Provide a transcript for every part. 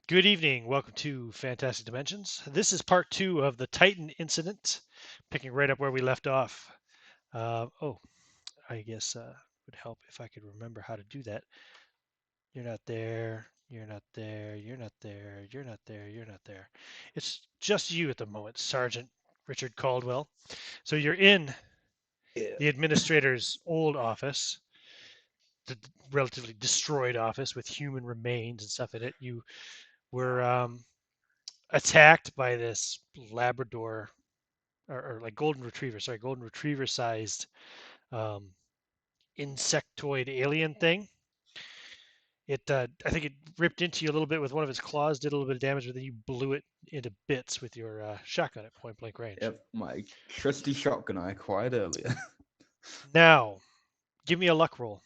Good evening. Welcome to Fantastic Dimensions. This is part two of the Titan incident, picking right up where we left off. I guess it would help if I could remember how to do that. You're not there. You're not there. You're not there. You're not there. You're not there. It's just you at the moment, Sergeant Richard Caldwell. So you're in Yeah. the administrator's old office, the relatively destroyed office with human remains and stuff in it. You were attacked by this Labrador or like golden retriever sized um, insectoid alien thing. I think it ripped into you a little bit with one of its claws, did a little bit of damage, but then you blew it into bits with your shotgun at point blank range. Yep, my trusty shotgun I acquired earlier. Now, give me a luck roll.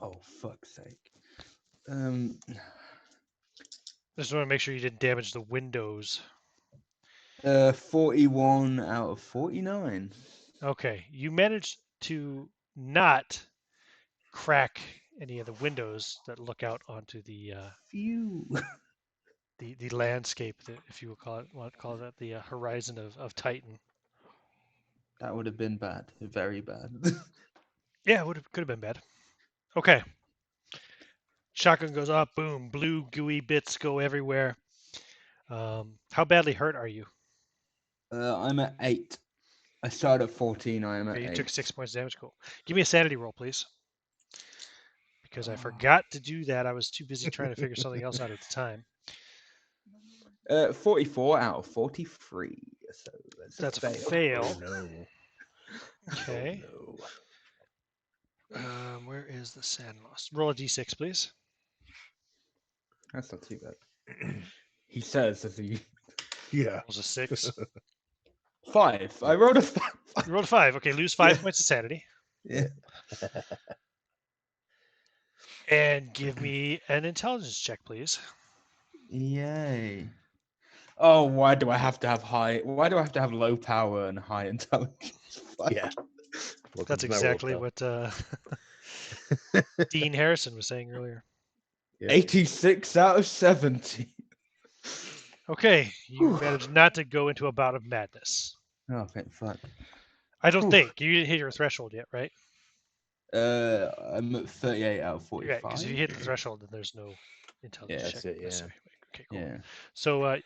Oh, fuck's sake. Just want to make sure you didn't damage the windows. 41 out of 49. Okay, you managed to not crack any of the windows that look out onto Phew. the landscape, if you want to call that the horizon of Titan. That would have been bad. Very bad. Yeah, could have been bad. Okay. Shotgun goes off, boom, blue gooey bits go everywhere. How badly hurt are you? I'm at 8. I started at 14. I am at Okay, you 8. took 6 points damage. Cool. Give me a sanity roll, please. Because I Oh. forgot to do that. I was too busy trying to figure something else out at the time. 44 out of 43. So That's a fail. fail. Oh no. Okay. Oh, Where is the sand loss? Roll a d6, please. That's not too bad. He says as he. yeah. Rolls a 6. 5. I rolled a 5. You rolled a 5. Okay, lose 5 Yeah. points of sanity. Yeah. And give me an intelligence check, please. Yay. Oh, why do I have to have high? Why do I have to have low power and high intelligence? Yeah. That's exactly what Dean Harrison was saying earlier. 86 out of 70. Okay, you Whew. managed not to go into a bout of madness. Oh, thank fuck. I don't Whew. think. You didn't hit your threshold yet, right? I'm at 38 out of 45. Yeah, because if you hit the threshold, then there's no intelligence Yeah, check that's it, yeah. necessary. Okay, cool. Yeah. So,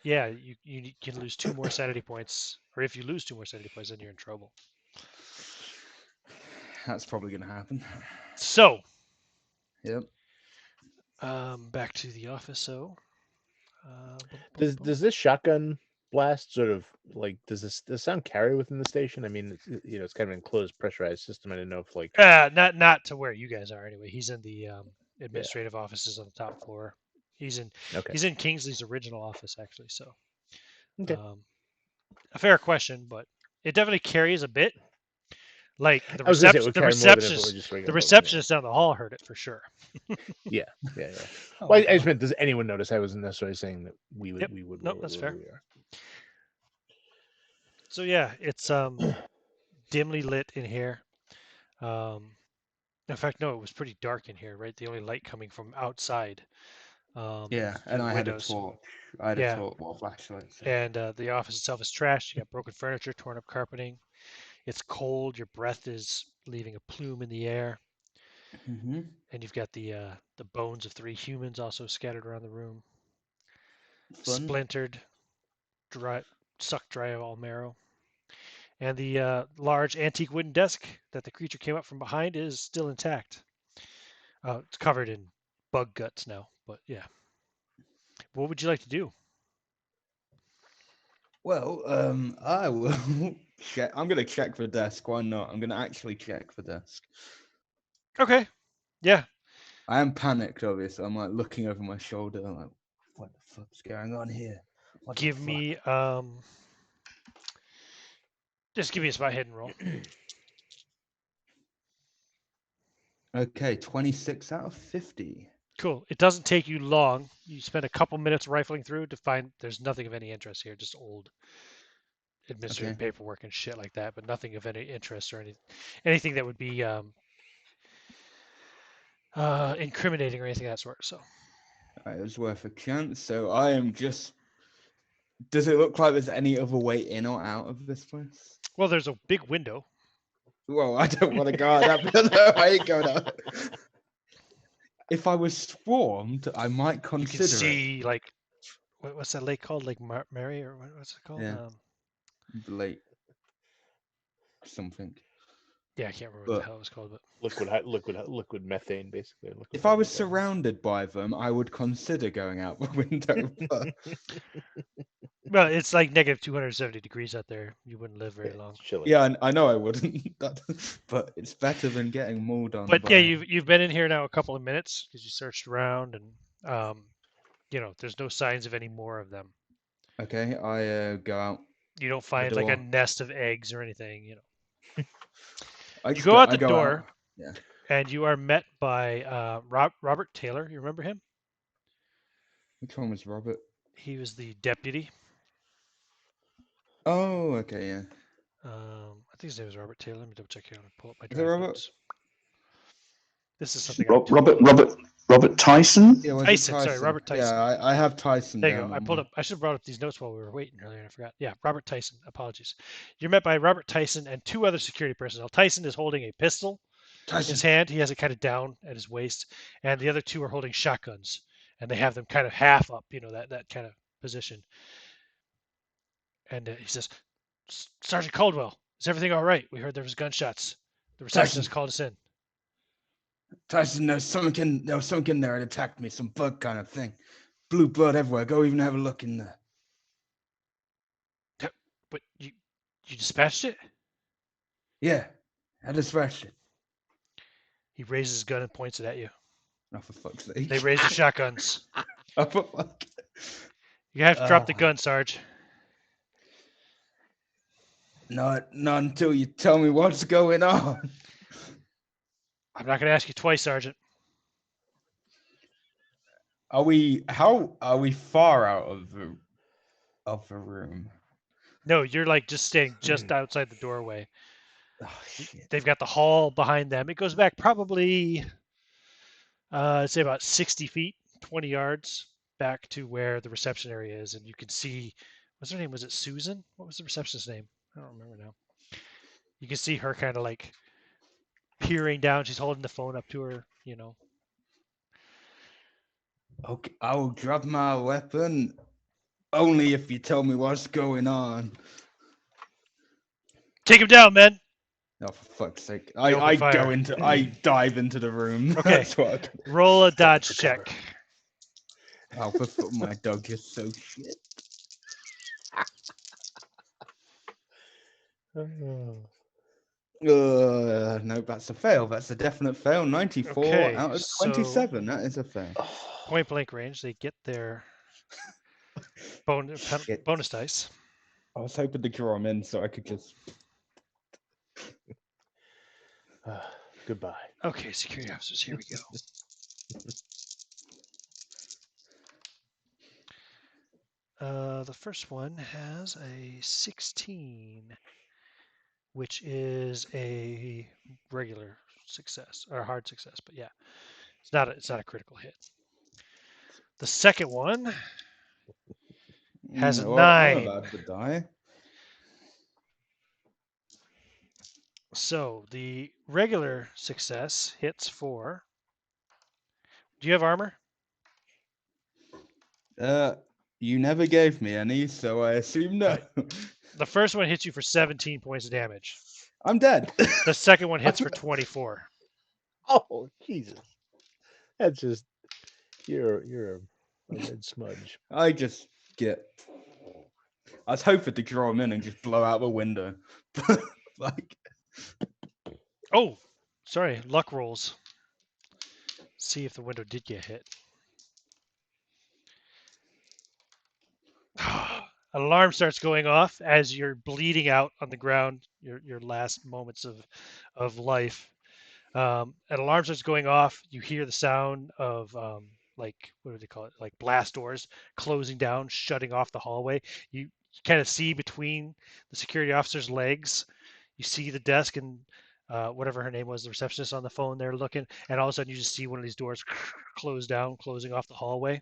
you can lose 2 more sanity points, or if you lose 2 more sanity points, then you're in trouble. That's probably going to happen. So, Yep. back to the office. So, Does this shotgun blast sort of like does sound carry within the station? I mean, it's kind of an enclosed, pressurized system. I didn't know if like not to where you guys are anyway. He's in the administrative offices on the top floor. He's in Kingsley's original office actually. So, Okay. A fair question, but it definitely carries a bit. Like the I was gonna say it would carry more than if it were receptionist, just the regular receptionist down the hall heard it for sure. Yeah. Oh, Well, I just meant, does anyone notice? I wasn't necessarily saying that we would. Yep. We would. Nope, that's fair. We are. So yeah, it's dimly lit in here. In fact, no, it was pretty dark in here, right? The only light coming from outside. Yeah, and I had a torch. I had Yeah. a torch, well, flashlight. So. And the office itself is trashed. You got broken furniture, torn up carpeting. It's cold. Your breath is leaving a plume in the air. Mm-hmm. And you've got the bones of 3 humans also scattered around the room. Fun. Splintered, sucked dry of all marrow. And the large antique wooden desk that the creature came up from behind is still intact. It's covered in bug guts now, but yeah. What would you like to do? Well, I will check. I'm gonna check the desk. Why not? I'm gonna actually check the desk. Okay. Yeah. I am panicked, obviously. I'm like looking over my shoulder, like, what the fuck's going on here? Give me just give me a spot hidden roll. Okay, 26 out of 50. Cool. It doesn't take you long. You spend a couple minutes rifling through to find there's nothing of any interest here, just old administrative paperwork and shit like that, but nothing of any interest or anything that would be incriminating or anything of that sort. So It was worth a chance. So I am just. Does it look like there's any other way in or out of this place? Well, there's a big window. Well, I don't want to go out that window. I ain't going out. If I was swarmed, I might You consider can see like what's that lake called? Lake Mare or what's it called? Yeah. Late something. Yeah, I can't remember what But the hell it was called, but Liquid methane, basically. Liquid if I was hydrogen. surrounded by them, I would consider going out the window. But well, it's like negative 270 degrees out there. You wouldn't live very long. Chilly. yeah, I know I wouldn't. But it's better than getting mauled on. But by... yeah, you've been in here now a couple of minutes because you searched around, and there's no signs of any more of them. Okay, I go out. You don't find like a nest of eggs or anything. You go out the door, Yeah. and you are met by Robert Taylor. You remember him? Which one was Robert? He was the deputy. Oh, okay, yeah. I think his name was Robert Taylor. Let me double check here. I'm gonna pull up my Is it Robert? notes. This is something. Robert Tyson. Yeah, was it Tyson. Sorry, Robert Tyson. Yeah, I have Tyson. There you go. I pulled up. I should have brought up these notes while we were waiting earlier, and I forgot. Yeah, Robert Tyson. Apologies. You're met by Robert Tyson and two other security personnel. Tyson is holding a pistol in his hand. He has it kind of down at his waist, and the other two are holding shotguns, and they have them kind of half up. That kind of position. And he says, "Sergeant Caldwell, is everything all right? We heard there was gunshots. The receptionist called us in." Tyson, there was something in there that attacked me, some bug kind of thing. Blue blood everywhere. Go even have a look in there. But you dispatched it? Yeah, I dispatched it. He raises his gun and points it at you. Oh, for fuck's sake. They raise the shotguns. Oh, for fuck. You have to drop the gun, Sarge. Not until you tell me what's going on. I'm not going to ask you twice, Sergeant. Are we far out of the room? No, you're like just standing just outside the doorway. Oh, shit. They've got the hall behind them. It goes back probably, I'd say about 60 feet, 20 yards back to where the reception area is. And you can see, what's her name? Was it Susan? What was the receptionist's name? I don't remember now. You can see her kind of like peering down. She's holding the phone up to her, Okay, I will drop my weapon only if you tell me what's going on. Take him down, men. Oh, for fuck's sake. I dive into the room. Okay. That's what Roll a dodge check. Oh, my dog is so shit. No, that's a fail. That's a definite fail. 94 Okay, out of 27. That is a fail. Point blank range. They get their bonus dice. I was hoping to draw them in so I could just. Goodbye. Okay, security officers. Here we go. The first one has a 16, which is a regular success or a hard success, but yeah, it's not a critical hit. The second one has a 9. I'm about to die. So the regular success hits for. Do you have armor? You never gave me any, so I assume no. The first one hits you for 17 points of damage. I'm dead. The second one hits for 24. Oh, Jesus. That's just you're a red smudge. I was hoping to draw him in and just blow out the window. Like. Oh, sorry. Luck rolls. See if the window did get hit. An alarm starts going off as you're bleeding out on the ground, your last moments of life. An alarm starts going off. You hear the sound of what do they call it? Like blast doors closing down, shutting off the hallway. You kind of see between the security officer's legs. You see the desk and whatever her name was, the receptionist on the phone there looking, and all of a sudden you just see one of these doors close down, closing off the hallway.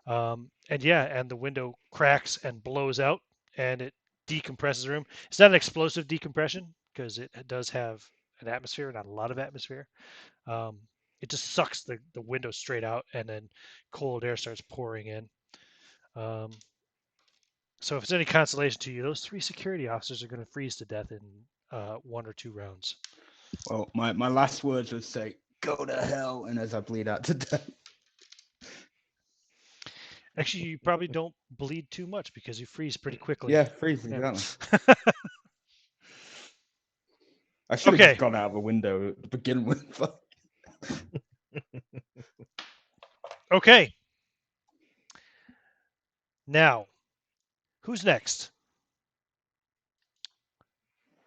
And yeah, and the window cracks and blows out, and it decompresses the room. It's not an explosive decompression because it does have an atmosphere, not a lot of atmosphere. It just sucks the window straight out, and then cold air starts pouring in. So if it's any consolation to you, those 3 security officers are going to freeze to death in 1 or 2 rounds. Well, my last words would say, "Go to hell," and as I bleed out to death. Actually, you probably don't bleed too much because you freeze pretty quickly. Yeah, freeze, Yeah. exactly. I should have Okay. just gone out of the window to begin with. Okay. Now, who's next?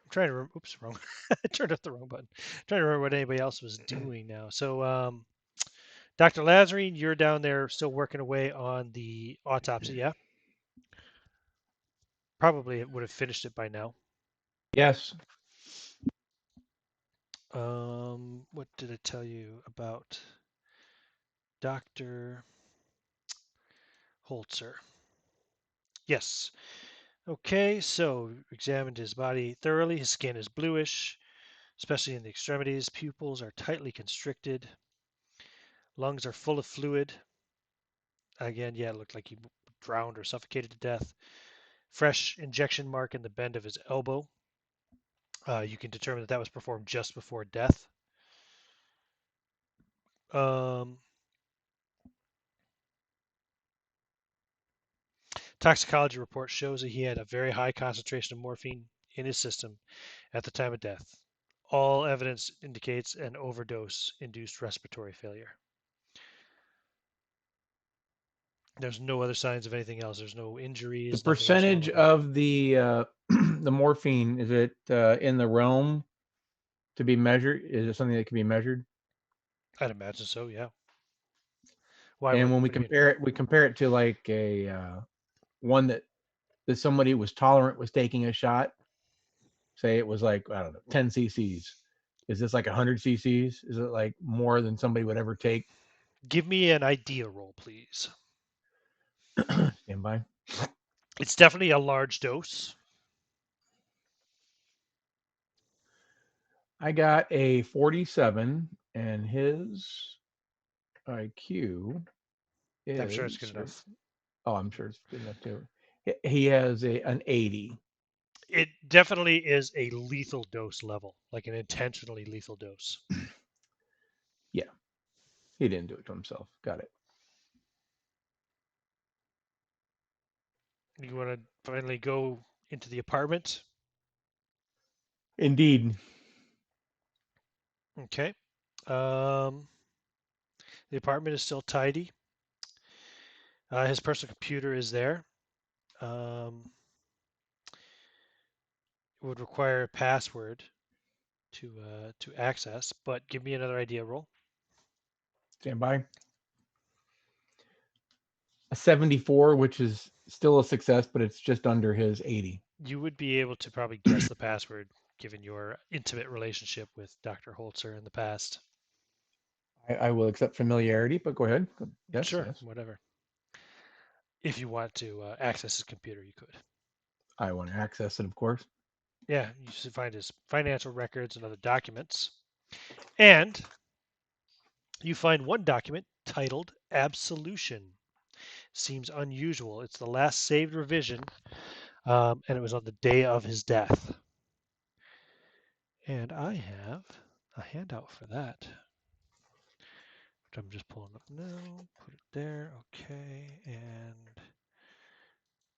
I'm trying to remember. Oops, wrong. I turned off the wrong button. I'm trying to remember what anybody else was doing now. So, Dr. Lazarine, you're down there still working away on the autopsy, yeah? Probably it would have finished it by now. Yes. What did it tell you about Dr. Holzer? Yes. Okay, so examined his body thoroughly. His skin is bluish, especially in the extremities. Pupils are tightly constricted. Lungs are full of fluid. Again, yeah, it looked like he drowned or suffocated to death. Fresh injection mark in the bend of his elbow. You can determine that was performed just before death. Toxicology report shows that he had a very high concentration of morphine in his system at the time of death. All evidence indicates an overdose-induced respiratory failure. There's no other signs of anything else. There's no injuries. The percentage of the the morphine, is it in the realm to be measured? Is it something that can be measured? I'd imagine so, yeah. Why And would, when we compare it to like a one that somebody who was tolerant was taking a shot. Say it was like, I don't know, 10 cc's. Is this like 100 cc's? Is it like more than somebody would ever take? Give me an idea roll, please. Stand by. It's definitely a large dose. I got a 47, and his IQ is. I'm sure it's good enough. Oh, I'm sure it's good enough too. He has an 80. It definitely is a lethal dose level, like an intentionally lethal dose. Yeah. He didn't do it to himself. Got it. You want to finally go into the apartment? Indeed. Okay. The apartment is still tidy. His personal computer is there. It would require a password to access, but give me another idea roll. Stand by. A 74, which is still a success, but it's just under his 80. You would be able to probably guess the password given your intimate relationship with Dr. Holzer in the past. I will accept familiarity, but go ahead. Yes, Sure, yes. whatever. If you want to access his computer, you could. I want to access it, of course. Yeah, you should find his financial records and other documents. And you find one document titled Absolution. Seems unusual. It's the last saved revision, and it was on the day of his death. And I have a handout for that, which I'm just pulling up now. Put it there. Okay. And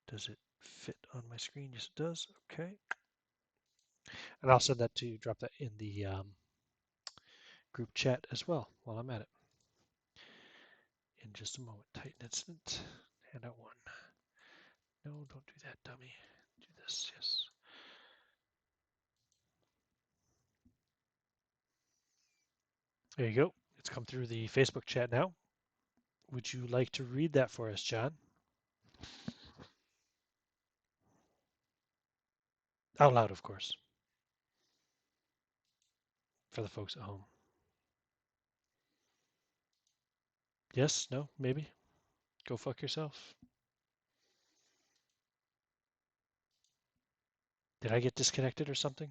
does it fit on my screen? Yes, it does. Okay. And I'll send that to you, drop that in the group chat as well while I'm at it. In just a moment. Titan incident. Handout 1. No, don't do that, dummy. Do this. Yes. There you go. It's come through the Facebook chat now. Would you like to read that for us, John? Out loud, of course. For the folks at home. Yes? No? Maybe? Go fuck yourself. Did I get disconnected or something?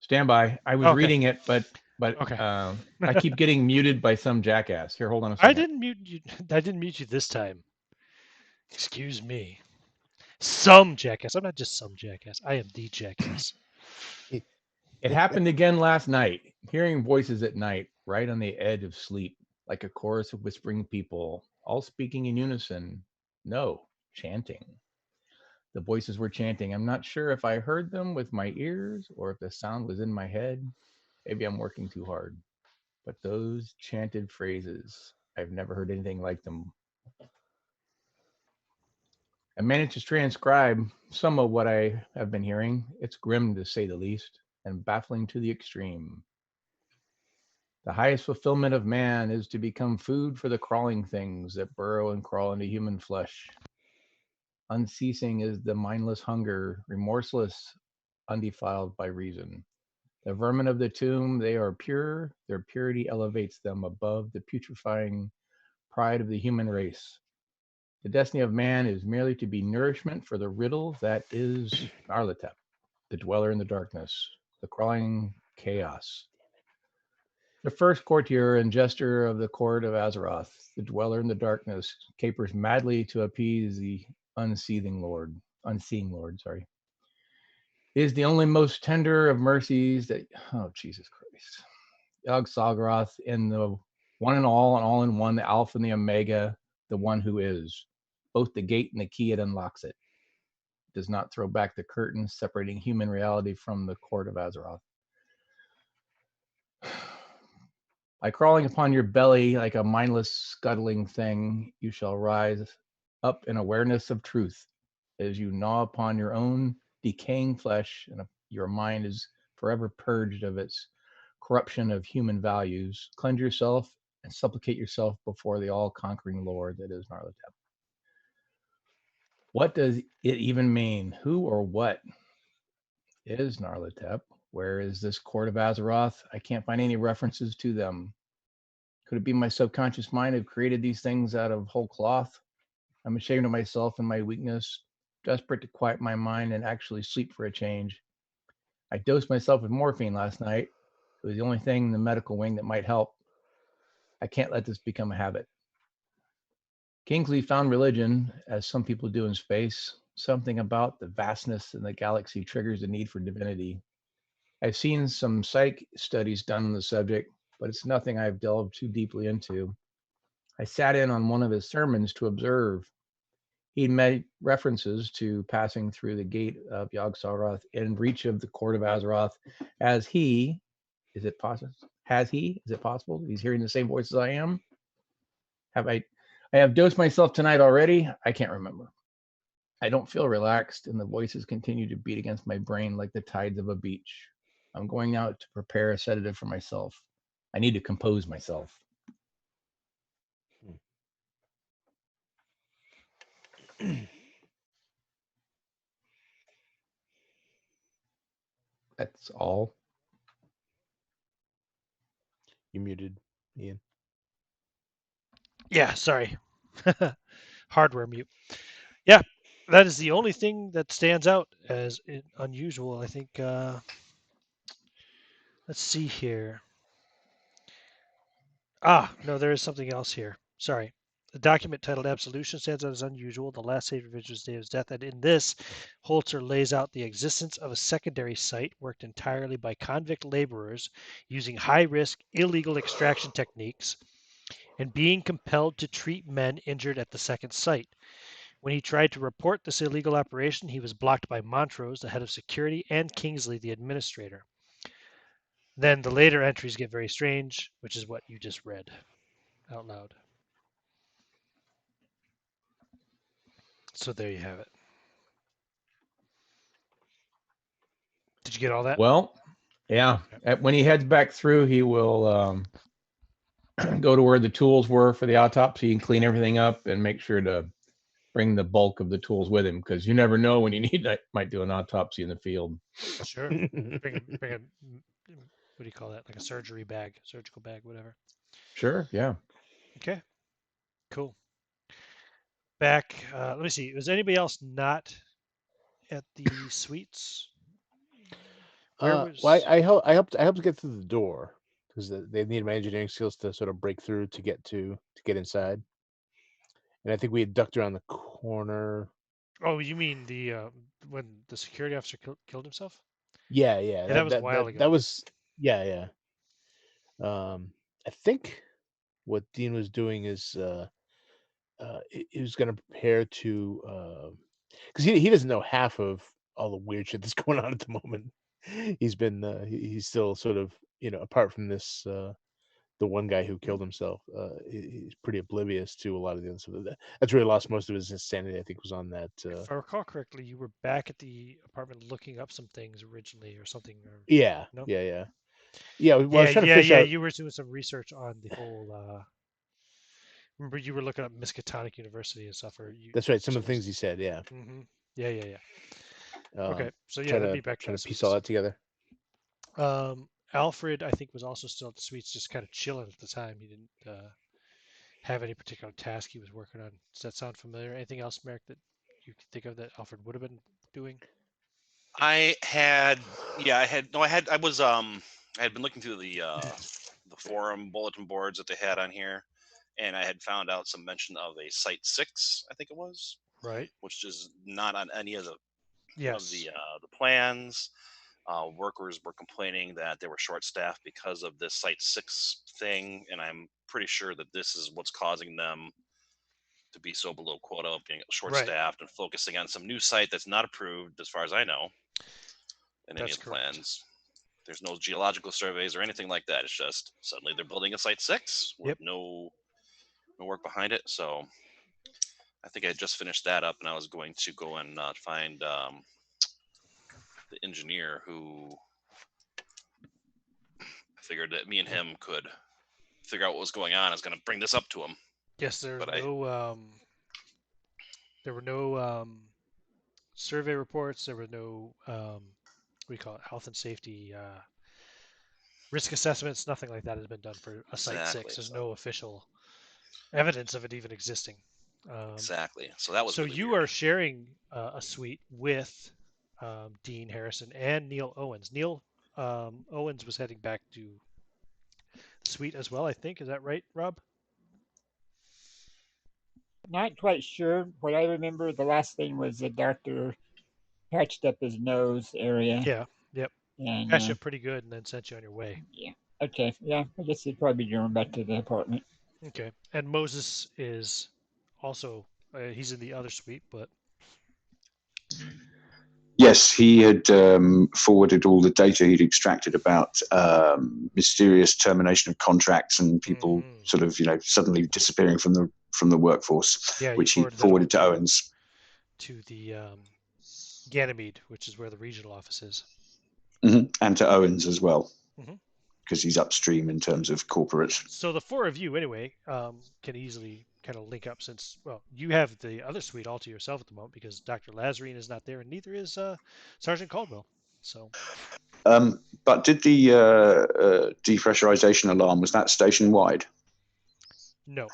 Stand by. I was Okay. reading it, but Okay. I keep getting muted by some jackass. Here, hold on a I second. didn't mute you. I didn't mute you this time. Excuse me. Some jackass. I'm not just some jackass. I am the jackass. It happened again last night. Hearing voices at night, right on the edge of sleep, like a chorus of whispering people, all speaking in unison. No, chanting. The voices were chanting. I'm not sure if I heard them with my ears or if the sound was in my head. Maybe I'm working too hard. But those chanted phrases, I've never heard anything like them. I managed to transcribe some of what I have been hearing. It's grim to say the least, and baffling to the extreme. The highest fulfillment of man is to become food for the crawling things that burrow and crawl into human flesh. Unceasing is the mindless hunger, remorseless, undefiled by reason. The vermin of the tomb, they are pure. Their purity elevates them above the putrefying pride of the human race. The destiny of man is merely to be nourishment for the riddle that is Narlatep, the dweller in the darkness, the crawling chaos. The first courtier and jester of the court of Azeroth, the dweller in the darkness, capers madly to appease the unseeing lord. Is the only most tender of mercies that, oh, Jesus Christ. Yogg-Sothoth in the one and all in one, the Alpha and the Omega, the one who is. Both the gate and the key, it unlocks it. It does not throw back the curtain separating human reality from the court of Azeroth. By crawling upon your belly like a mindless scuttling thing, you shall rise up in awareness of truth as you gnaw upon your own decaying flesh, and your mind is forever purged of its corruption of human values. Cleanse yourself and supplicate yourself before the all-conquering Lord that is Narlatep. What does it even mean? Who or what is Narlatep? Where is this court of Azeroth? I can't find any references to them. Could it be my subconscious mind have created these things out of whole cloth? I'm ashamed of myself and my weakness, desperate to quiet my mind and actually sleep for a change. I dosed myself with morphine last night. It was the only thing in the medical wing that might help. I can't let this become a habit. Kingsley found religion, as some people do in space. Something about the vastness in the galaxy triggers the need for divinity. I've seen some psych studies done on the subject, but it's nothing I've delved too deeply into. I sat in on one of his sermons to observe. He made references to passing through the gate of Yogg-Sothoth in reach of the court of Azeroth as he, is it possible? He's hearing the same voice as I am? I have dosed myself tonight already? I can't remember. I don't feel relaxed, and the voices continue to beat against my brain like the tides of a beach. I'm going out to prepare a sedative for myself. I need to compose myself. That's all. You muted, Ian. Yeah, sorry. Hardware mute. Yeah, that is the only thing that stands out as unusual. I think. Let's see here. No, there is something else here. Sorry. The document titled Absolution stands out as unusual. The last saved individual's day of his death. And in this, Holzer lays out the existence of a secondary site worked entirely by convict laborers using high-risk, illegal extraction techniques and being compelled to treat men injured at the second site. When he tried to report this illegal operation, he was blocked by Montrose, the head of security, and Kingsley, the administrator. Then the later entries get very strange, which is what you just read out loud. So there you have it. Did you get all that? Well, yeah. When he heads back through, he will go to where the tools were for the autopsy and clean everything up and make sure to bring the bulk of the tools with him, because you never know when you might do an autopsy in the field. Sure. Bring a, what do you call that? Like a surgical bag, whatever. Sure, yeah. Okay, cool. back. Let me see. Was anybody else not at the suites? Where was? Well, I helped get through the door because they needed my engineering skills to sort of break through to get inside. And I think we had ducked around the corner. Oh, you mean the when the security officer killed himself? Yeah, Yeah, that was a while ago. That was yeah. I think what Dean was doing is he was going to prepare to because he doesn't know half of all the weird shit that's going on at the moment. He's been he's still sort of apart from this the one guy who killed himself. He's pretty oblivious to a lot of the other stuff. That's where he lost most of his insanity. I think was on that. If I recall correctly, you were back at the apartment looking up some things originally, or something. Or, yeah, no? yeah. Well, I was trying to fish out. You were doing some research on the whole. Remember, you were looking up Miskatonic University and stuff, or you? That's right. Some of the things he said. Yeah. Mm-hmm. Yeah. Okay, so yeah, try be back to piece all that together. Alfred, I think, was also still at the suites, just kind of chilling at the time. He didn't have any particular task he was working on. Does that sound familiar? Anything else, Merrick, that you can think of that Alfred would have been doing? I had been looking through the forum bulletin boards that they had on here, and I had found out some mention of a Site 6, I think it was, right, which is not on any of the yes. the plans. Workers were complaining that they were short-staffed because of this Site 6 thing, and I'm pretty sure that this is what's causing them to be so below quota of being short-staffed and focusing on some new site that's not approved, as far as I know, in any of the plans. There's no geological surveys or anything like that. It's just suddenly they're building a Site 6 with no work behind it. So I think I just finished that up, and I was going to go and find the engineer who I figured that me and him could figure out what was going on. I was going to bring this up to him. Yes, there were no survey reports. There were no what do you call it, health and safety risk assessments. Nothing like that has been done for a Site 6. There's no official evidence of it even existing. Exactly. So that was. So really you weird. are sharing a suite with Dean Harrison and Neil Owens. Neil Owens was heading back to the suite as well, I think. Is that right, Rob? Not quite sure. What I remember, the last thing was the doctor patched up his nose area. Yeah. Yep. And patched up pretty good, and then sent you on your way. Yeah. Okay. Yeah. I guess he'd probably be going back to the apartment. Okay. And Moses is also he's in the other suite, but yes, he had forwarded all the data he'd extracted about mysterious termination of contracts and people sort of suddenly disappearing from the workforce, which he forwarded to Owens. To the Ganymede, which is where the regional office is. Mm-hmm. And to Owens as well, because he's upstream in terms of corporate. So the four of you, anyway, can easily kind of link up, since, well, you have the other suite all to yourself at the moment because Dr. Lazarine is not there, and neither is Sergeant Caldwell. So. But did the depressurization alarm, was that station-wide? No.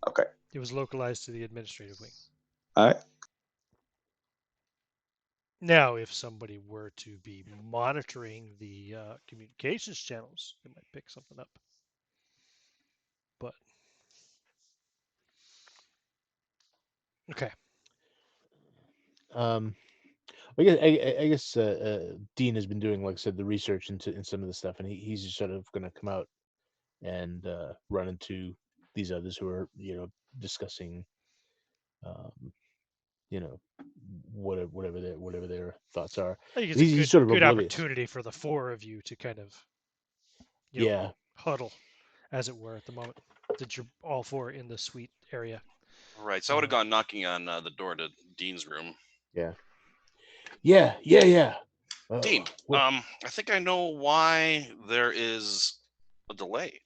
Okay. It was localized to the administrative wing. All right. Now, if somebody were to be monitoring the communications channels, they might pick something up. But okay. I guess Dean has been doing, like I said, the research in some of the stuff, and he's just sort of going to come out and run into these others who are discussing whatever their thoughts are. I think it's a good opportunity for the four of you to kind of huddle, as it were, at the moment that you're all four in the suite area. Right. So I would have gone knocking on the door to Dean's room. Yeah. Dean, I think I know why there is a delay.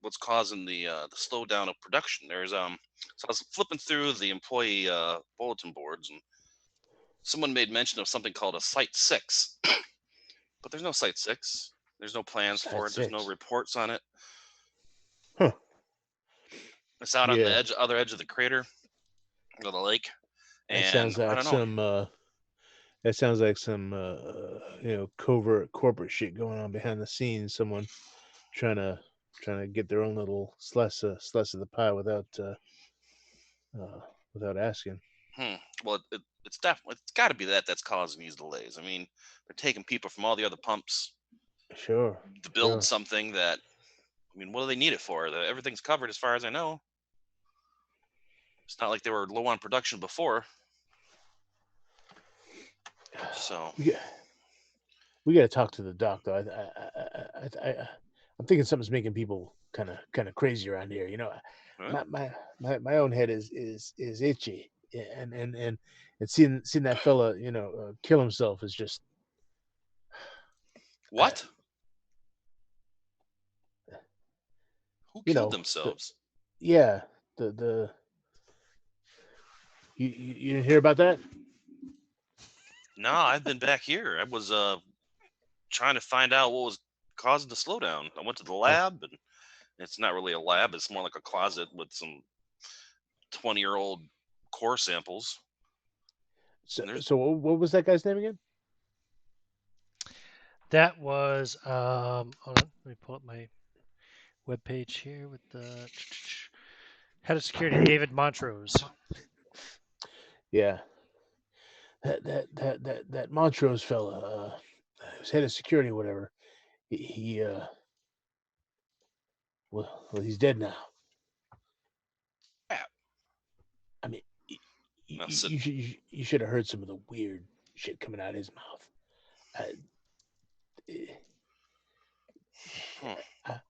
What's causing the slowdown of production? There's so I was flipping through the employee bulletin boards, and someone made mention of something called a Site 6, but there's no Site 6. There's no plans for it. There's no reports on it. Huh. It's out on the other edge of the crater. to the lake. That And sounds I like don't know. some. That sounds like some, covert corporate shit going on behind the scenes. Someone trying to get their own little slice of the pie without asking. Well, it's definitely, it's got to be that's causing these delays. I mean, they're taking people from all the other pumps Sure. to build Sure. something that, I mean, what do they need it for? Everything's covered as far as I know. It's not like they were low on production before. So We got to talk to the doc, though. I'm thinking something's making people kind of crazy around here. You know, huh? my own head is itchy, and seeing that fella, kill himself is just What? Who you killed know, themselves? yeah, the you didn't hear about that? No, I've been back here. I was trying to find out what was causing the slowdown. I went to the lab, and it's not really a lab. It's more like a closet with some 20-year-old core samples. So what was that guy's name again? That was hold on, let me pull up my webpage here with the head of security, David Montrose. Yeah, that Montrose fella, who's head of security, or whatever. He well, he's dead now. Crap. I mean, Now sit. you should have heard some of the weird shit coming out of his mouth. Huh. I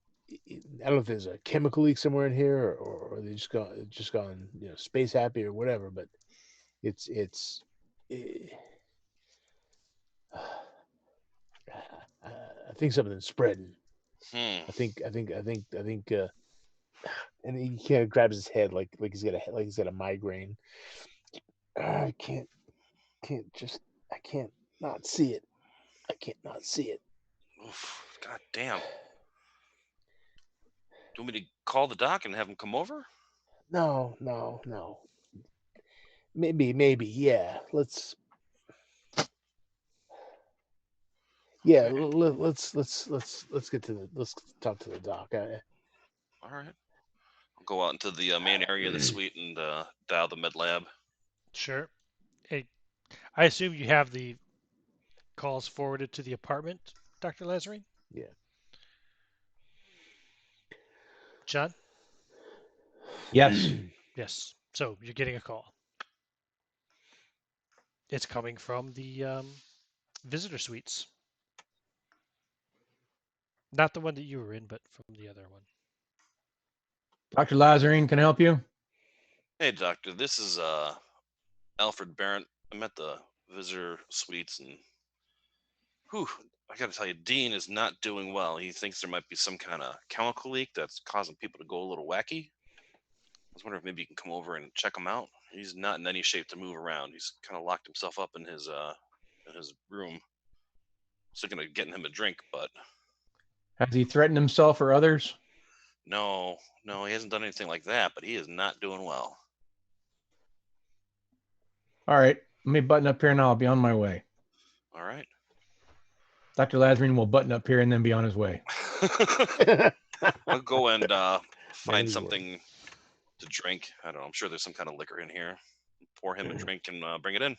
don't know if there's a chemical leak somewhere in here, or they just gone space happy or whatever. But it's I think something's spreading. I think and he kind of grabs his head like he's got a migraine. I can't not see it. I can't not see it. Oof, God damn. Do you want me to call the doc and have him come over? No. Maybe, yeah. Let's Okay. let's get to let's talk to the doc. All right. I'll go out into the main area of the suite and dial the med lab. Sure. Hey, I assume you have the calls forwarded to the apartment, Dr. Lazarine? Yeah. John? Yes. Yes. So you're getting a call. It's coming from the visitor suites. Not the one that you were in, but from the other one. Dr. Lazarine, can I help you? Hey, doctor. This is Alfred Barrett. I'm at the visitor suites, and I got to tell you, Dean is not doing well. He thinks there might be some kind of chemical leak that's causing people to go a little wacky. I was wondering if maybe you can come over and check him out. He's not in any shape to move around. He's kind of locked himself up in his room. Thinking of getting him a drink, but Has he threatened himself or others? no, he hasn't done anything like that. But he is not doing well. All right. Let me button up here and I'll be on my way. All right. Dr. Lazarine will button up here and then be on his way. I'll go and find Man's something to drink. I don't know. I'm sure there's some kind of liquor in here. Pour him a drink and bring it in.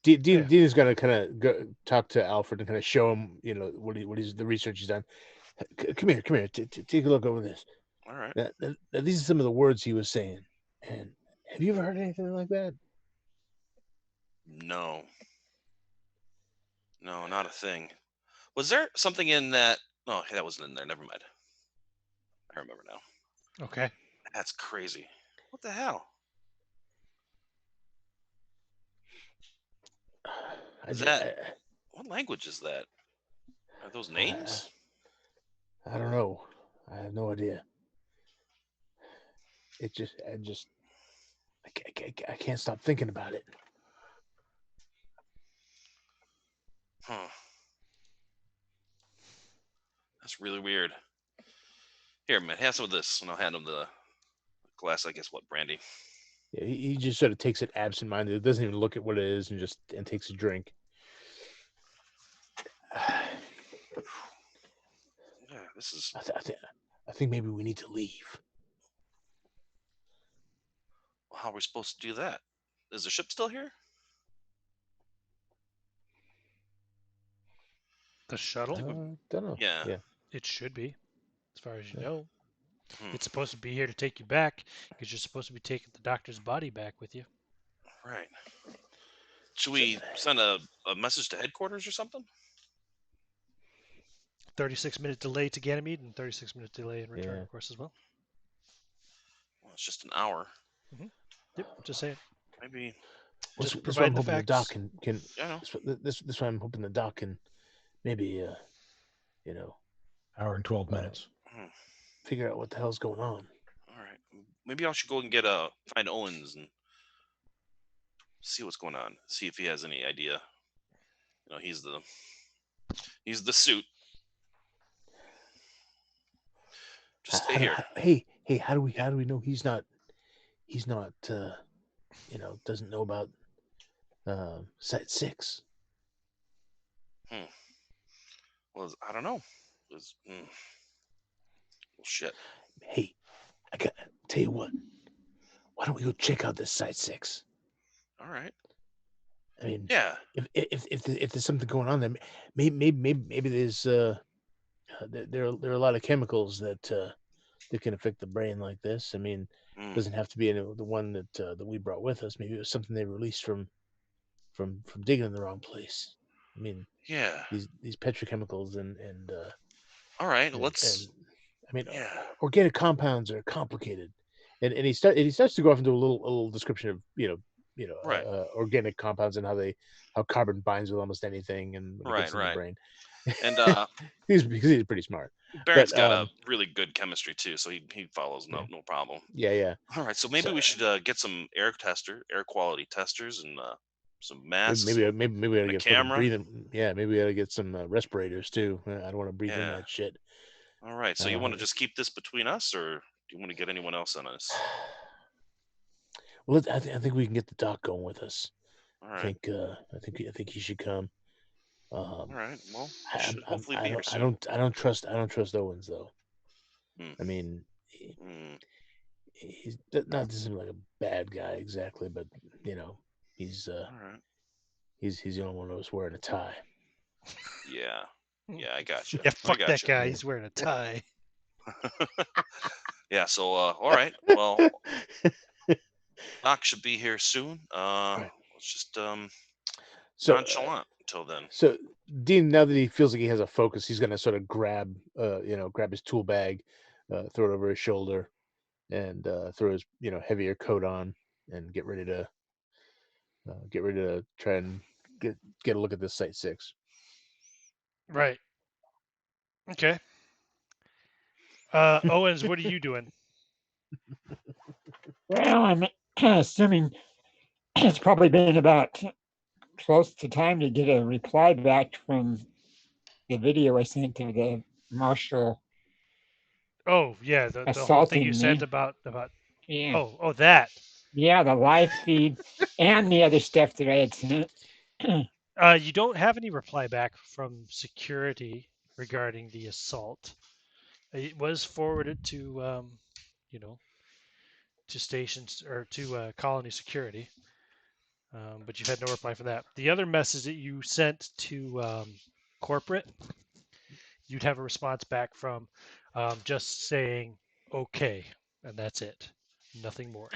Dean is gonna kind of go talk to Alfred and kind of show him, what he's the research he's done. Come here. Take a look over this. All right. Now, these are some of the words he was saying. And have you ever heard anything like that? No, not a thing. Was there something in that? Oh, that wasn't in there. Never mind. I remember now. Okay. That's crazy. What the hell? What language is that? Are those names? I don't know. I have no idea. I can't stop thinking about it. Huh. That's really weird. Here, man, have some of this, and I'll hand him the glass. I guess what brandy? Yeah, he just sort of takes it absent-minded. Doesn't even look at what it is and takes a drink. Yeah, this is. I think maybe we need to leave. How are we supposed to do that? Is the ship still here? The shuttle? Don't know. Yeah. It should be, as far as you know. Hmm. It's supposed to be here to take you back because you're supposed to be taking the doctor's body back with you. Right. Should we send a message to headquarters or something? 36-minute delay to Ganymede and 36-minute delay in return, of course, as well. Well, it's just an hour. Yep, just saying. Maybe. That's Just why provide I'm the hoping the facts. doc can. Yeah. That's why I'm hoping the doc can maybe Hour and 12 minutes. figure out what the hell's going on. All right. Maybe I should go and find Owens and see what's going on. See if he has any idea. You know, he's the suit. Just stay here. Hey, how do we know he's not doesn't know about Site 6? Well, I don't know. Well, shit. Hey, tell you what. Why don't we go check out this Site 6? All right. I mean, Yeah. If there's something going on there, maybe there's there are a lot of chemicals that can affect the brain like this. I mean, it doesn't have to be the one that we brought with us. Maybe it was something they released from digging in the wrong place. I mean, yeah. These petrochemicals and all right, organic compounds are complicated, and he starts to go off into a little description of right. Organic compounds and how carbon binds with almost anything and when it gets in the brain. And he's pretty smart. Barrett's got a really good chemistry too, so he follows no problem. Yeah. All right, so maybe we should get some air quality testers, and some masks. Maybe we ought to get camera. Maybe we ought to get some respirators too. I don't want to breathe in that shit. All right, so you want to just keep this between us, or do you want to get anyone else on us? Well, I think we can get the doc going with us. All right. I think he should come. All right. Well, hopefully be here soon. I don't trust Owens though. I mean, he's not just like a bad guy exactly, but he's all right. He's the only one who's wearing a tie. Yeah, I got you. Yeah, fuck that guy. He's wearing a tie. Yeah. So, all right. Well, Doc should be here soon. Let's just nonchalant until then. So Dean, now that he feels like he has a focus, he's gonna sort of grab his tool bag, throw it over his shoulder, and throw his heavier coat on, and get ready to try and get a look at this Site 6. Right. Okay. Owens, what are you doing? Well, I'm assuming it's probably been about close to time to get a reply back from the video I sent to the marshal. Oh yeah, the whole thing you sent about yeah. Oh that. Yeah, the live feed and the other stuff that I had sent. You don't have any reply back from security regarding the assault. It was forwarded to to stations or to colony security, but you've had no reply for that. The other message that you sent to corporate, you'd have a response back from just saying okay, and that's it, nothing more.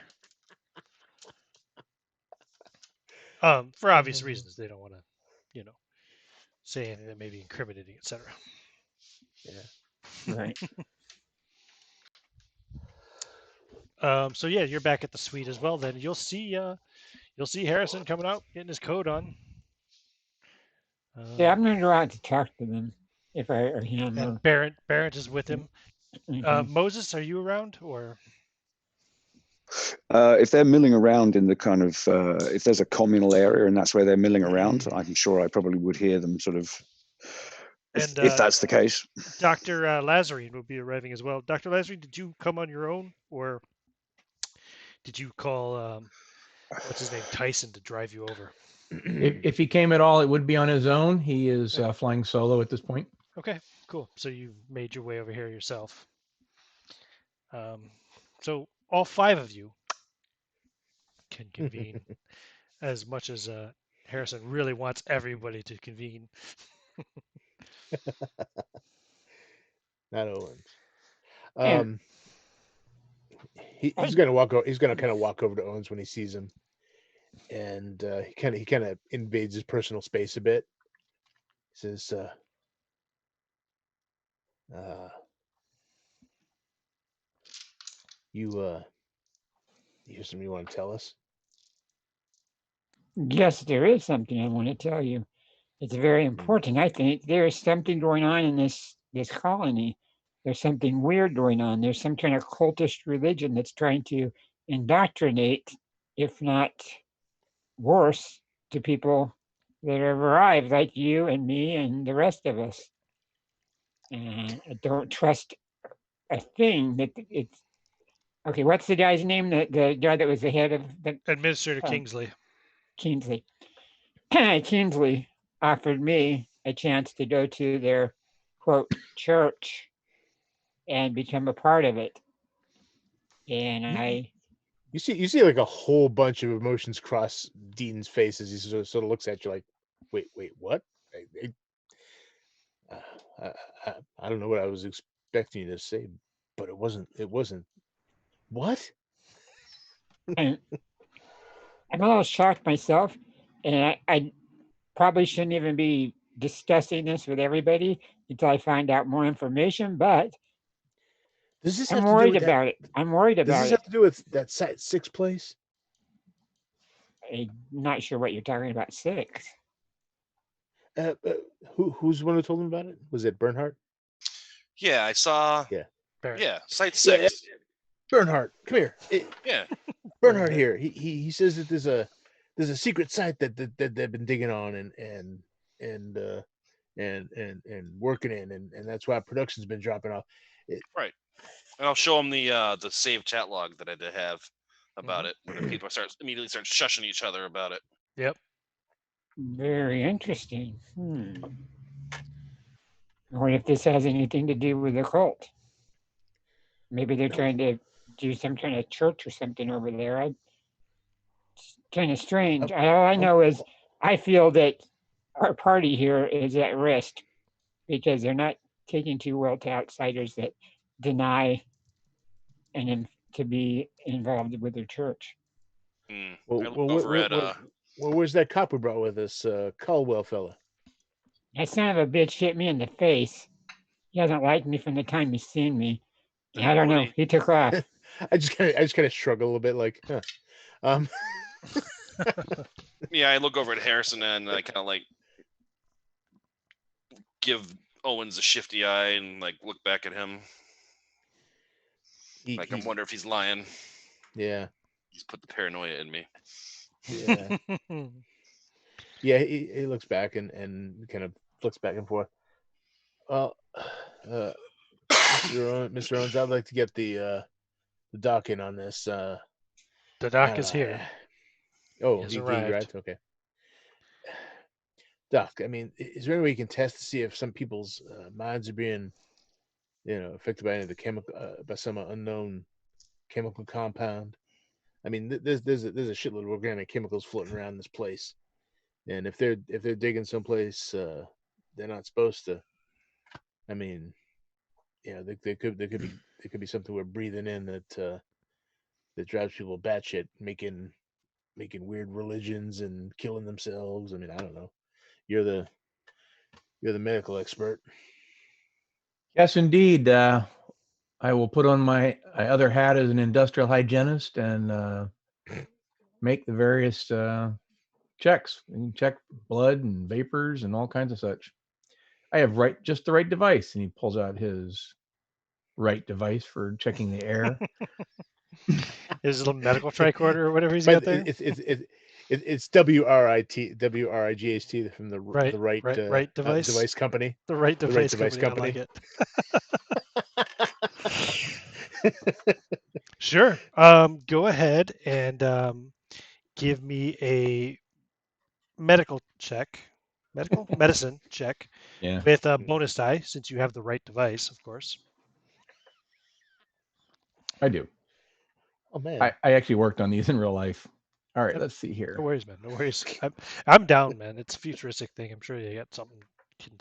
For obvious reasons, they don't want to, say anything that may be incriminating, etc. Yeah. Right. So yeah, you're back at the suite as well. Then you'll see Harrison coming out, getting his coat on. Yeah, I'm gonna go out to talk to them if I or him. And Barrett is with him. Mm-hmm. Moses, are you around or? If they're milling around in the kind of if there's a communal area and that's where they're milling around, I'm sure I probably would hear them sort of. If that's the case, Dr. Lazarine will be arriving as well. Dr. Lazarine, did you come on your own, or did you call what's his name, Tyson, to drive you over? If he came at all, it would be on his own. He is flying solo at this point. Okay, cool. So you made your way over here yourself. So all 5 of you can convene, as much as Harrison really wants everybody to convene. Not Owens. And- He's gonna walk. He's gonna kind of walk over to Owens when he sees him, and he kind of invades his personal space a bit. He says, "You have something you want to tell us?" Yes, there is something I want to tell you. It's very important. I think there is something going on in this colony. There's something weird going on. There's some kind of cultist religion that's trying to indoctrinate, if not worse, to people that have arrived, like you and me and the rest of us. And I don't trust a thing that it's. Okay, what's the guy's name? The guy that was the head of the Administrator Kingsley. Kingsley. Kingsley offered me a chance to go to their quote church and become a part of it. And You see like a whole bunch of emotions cross Dean's face as he sort of looks at you like, wait, what? I don't know what I was expecting you to say, but it wasn't. What? and I'm a little shocked myself, and I probably shouldn't even be discussing this with everybody until I find out more information, but Does this I'm have to do worried with about it. I'm worried Does about this it. have to do with that Site 6 place? I'm not sure what you're talking about. 6. Who's the one who told him about it? Was it Bernhardt? Yeah, I saw. Yeah. Barrett. Yeah, Site Yeah, 6. Bernhardt, come here. Yeah. Bernhardt here. He says that there's a secret site that they've been digging on and working in, and that's why production's been dropping off. Right. And I'll show them the save chat log that I did have about it, where the people immediately start shushing each other about it. Yep. Very interesting. Or if this has anything to do with the cult. Maybe they're trying to do some kind of church or something over there. It's kind of strange. All I know is I feel that our party here is at risk because they're not taking too well to outsiders that deny and to be involved with their church. I looked over at where's that cop we brought with us, Caldwell fella? That son of a bitch hit me in the face. He hasn't liked me from the time he's seen me. I don't know. He took off. I just kind of shrug a little bit, like, huh. Yeah, I look over at Harrison and I kind of like give Owens a shifty eye and like look back at him. I wonder if he's lying. Yeah. He's put the paranoia in me. Yeah. Yeah, he looks back and kind of flicks back and forth. Well, Mr. Owens, I'd like to get the doc in on this. The doc is here. Oh, He's he arrived. arrived? Okay. Doc, I mean, is there any way you can test to see if some people's minds are being, affected by any of the chemical, by some unknown chemical compound? I mean, there's a shitload of organic chemicals floating around this place, and if they're digging someplace they're not supposed to, I mean, there could be something we're breathing in that drives people batshit, making weird religions and killing themselves. I mean, I don't know. You're the medical expert. Yes, indeed. I will put on my other hat as an industrial hygienist and make the various checks. You can check blood and vapors and all kinds of such. I have just the right device, and he pulls out his right device for checking the air. His little medical tricorder or whatever he's got there. It's WRIGHT from the right device. Device company. The right device company. I like it. Sure. Go ahead and give me a medical check, medicine check Yeah, with a bonus die since you have the right device, of course. I do. Oh man. I actually worked on these in real life. All right, Yep. let's see here. No worries, man. No worries. I'm down, man. It's a futuristic thing. I'm sure you got something.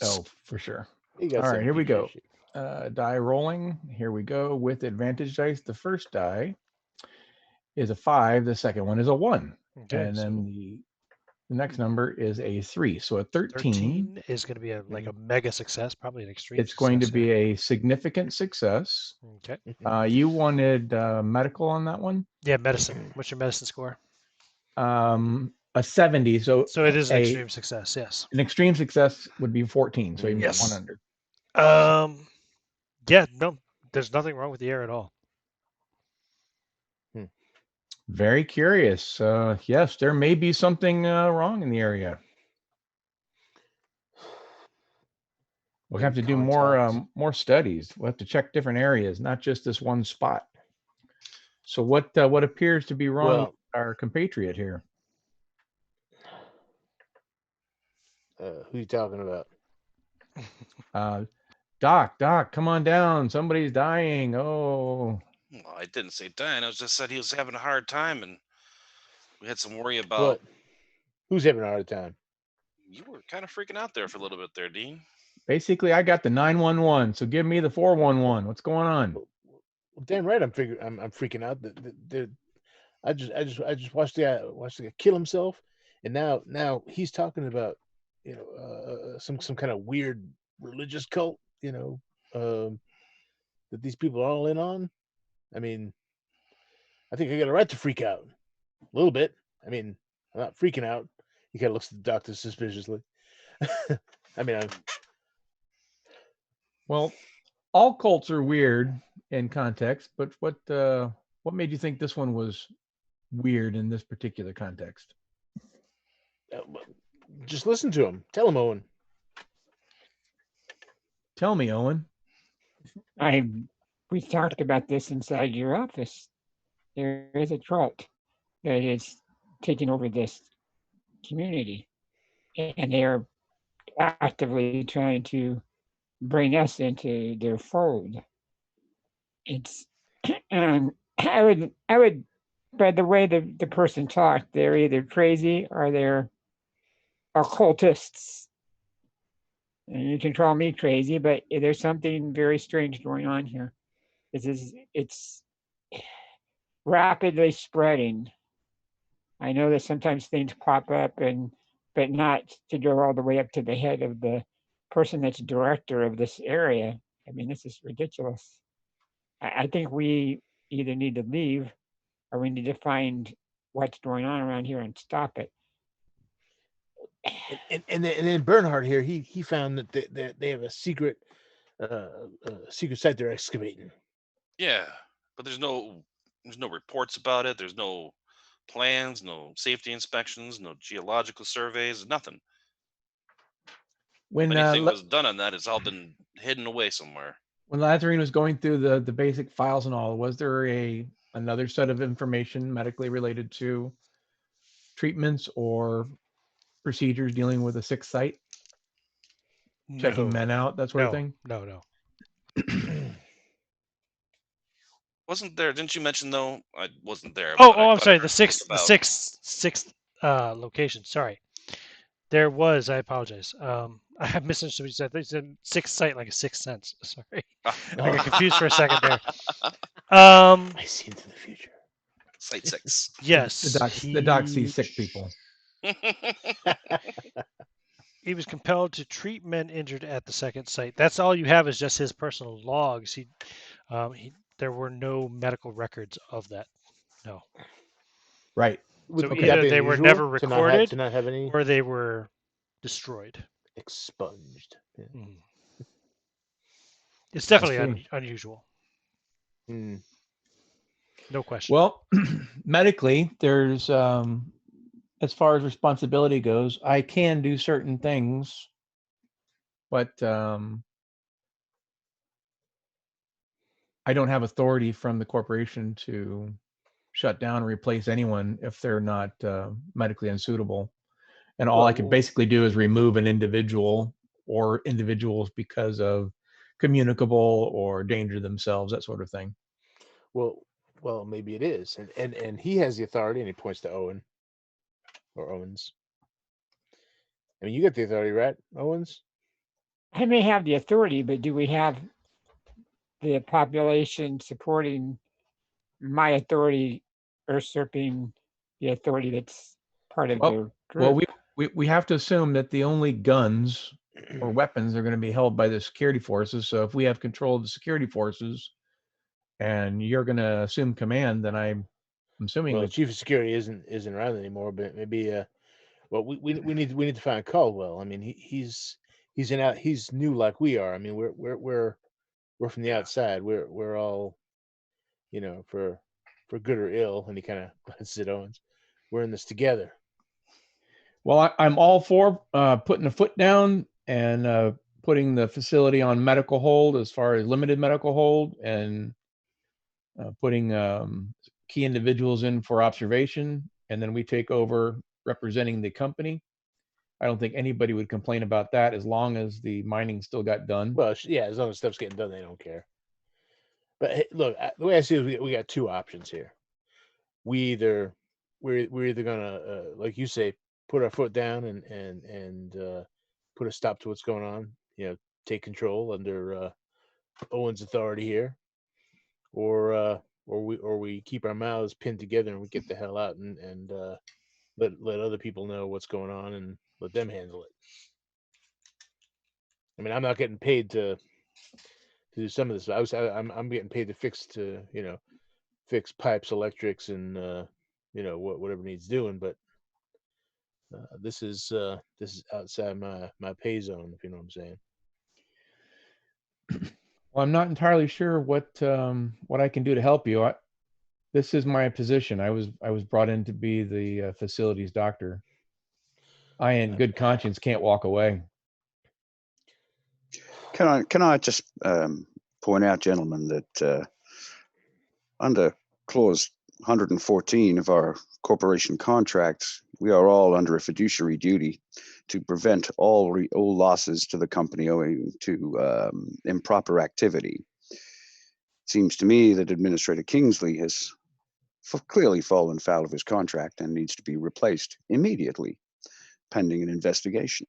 Oh, for sure. You got All right, some here we go. futuristic. Die rolling. Here we go with advantage dice. The first die is a 5. The second one is a 1. Okay, And so then the next number is a 3. So a 13. 13 is going to be like a mega success, probably an extreme. It's going to success be here. a significant success. Okay. You wanted medical on that one? Yeah, medicine. What's your medicine score? A 70. So it is an extreme success. Yes. An extreme success would be 14. So even Yes. 1 under. Yeah. No, there's nothing wrong with the air at all. Very curious. Yes, there may be something wrong in the area. We'll have to do more studies. We'll have to check different areas, not just this one spot. So what appears to be wrong with our compatriot here? Who you talking about? Doc, come on down. Somebody's dying. Oh. Well, I didn't say dying. I just said he was having a hard time, and we had some worry about. What? Who's having a hard time? You were kind of freaking out there for a little bit there, Dean. Basically, I got the 911, so give me the 411. What's going on? Well, damn right, I'm freaking out. I just watched the guy kill himself, and now he's talking about some kind of weird religious cult that these people are all in on. I mean, I think I got a right to freak out a little bit. I mean, I'm not freaking out. He kind of looks at the doctor suspiciously. I mean, well, all cults are weird in context, but what made you think this one was weird in this particular context? Just listen to him. Tell him, Owen. Tell me, Owen. We talked about this inside your office. There is a cult that is taking over this community, and they are actively trying to bring us into their fold. It's I would by the way the person talked, they're either crazy or they're occultists. And you can call me crazy, but there's something very strange going on here. It's rapidly spreading. I know that sometimes things pop up, but not to go all the way up to the head of the person that's director of this area. I mean, this is ridiculous. I think we either need to leave or we need to find what's going on around here and stop it. And then Bernhard here, he found that they have a secret site they're excavating. Yeah, but there's no reports about it. There's no plans, no safety inspections, no geological surveys, nothing. When if anything was done on that, it's all been hidden away somewhere. When Lazarine was going through the basic files and all, was there another set of information medically related to treatments or procedures dealing with a sick site? Checking men out, that sort of thing? No. Wasn't there? Didn't you mention though? I wasn't there. I'm sorry. The sixth location. Sorry, there was. I apologize. I have misunderstood what you said. They said sixth site, like a sixth sense. Sorry, I got confused for a second there. I see into the future. Site 6. Yes, the doc sees sick people. He was compelled to treat men injured at the second site. That's all you have is just his personal logs. There were no medical records of that. No. Right. So either they were never recorded to not have any, or they were destroyed. Expunged. Yeah. It's definitely unusual. No question. Well, medically, there's as far as responsibility goes, I can do certain things, but I don't have authority from the corporation to shut down or replace anyone if they're not medically unsuitable. And all I can basically do is remove an individual or individuals because of communicable or danger themselves, that sort of thing. Well, maybe it is, and he has the authority, and he points to Owen or Owens. I mean, you get the authority, right, Owens? I may have the authority, but do we have the population supporting my authority usurping the authority that's part of the group? Well, we have to assume that the only guns or weapons are going to be held by the security forces. So if we have control of the security forces and you're going to assume command, then I'm assuming Well, the that chief of security isn't around anymore, but maybe well, we need to find Caldwell. I mean, he's new like we are. I mean, we're from the outside. We're all, for good or ill, and he kind of glances at Owens. We're in this together. Well, I'm all for putting a foot down and putting the facility on medical hold as far as limited medical hold, and putting key individuals in for observation, and then we take over representing the company. I don't think anybody would complain about that as long as the mining still got done. Well, yeah, as long as stuff's getting done, they don't care. But hey, look, the way I see it, we got two options here. We're either gonna, like you say, put our foot down and put a stop to what's going on. Take control under Owen's authority here, or we keep our mouths pinned together and we get the hell out and let other people know what's going on and let them handle it. I mean, I'm not getting paid to do some of this. I'm getting paid to fix pipes, electrics, and whatever needs doing. But this is outside my pay zone, if you know what I'm saying. Well, I'm not entirely sure what I can do to help you. This is my position. I was brought in to be the facilities doctor. I, in good conscience, can't walk away. Can I just point out, gentlemen, that under clause 114 of our corporation contracts, we are all under a fiduciary duty to prevent all losses to the company owing to improper activity. It seems to me that Administrator Kingsley has clearly fallen foul of his contract and needs to be replaced immediately, pending an investigation.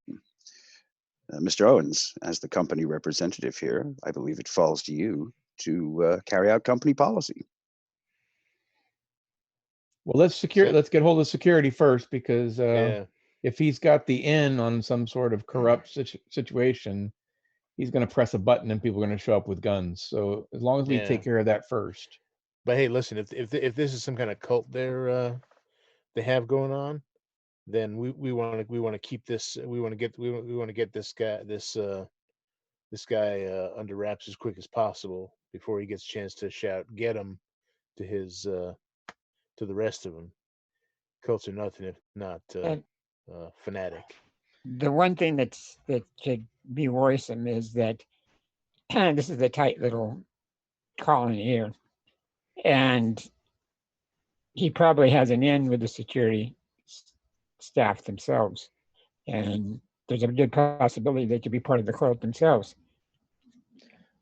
Mr. Owens, as the company representative here, I believe it falls to you to carry out company policy. Well, let's get hold of security first, because if he's got the in on some sort of corrupt situation, he's going to press a button and people are going to show up with guns. So as long as we take care of that first. But hey, listen, if this is some kind of cult they have going on, then we want to keep this. We want to get this guy under wraps as quick as possible before he gets a chance to shout "get him" to his to the rest of them. Cults are nothing if not fanatic. The one thing that could be worrisome is that this is a tight little colony here, and he probably has an in with the security staff themselves, and there's a good possibility they could be part of the cult themselves.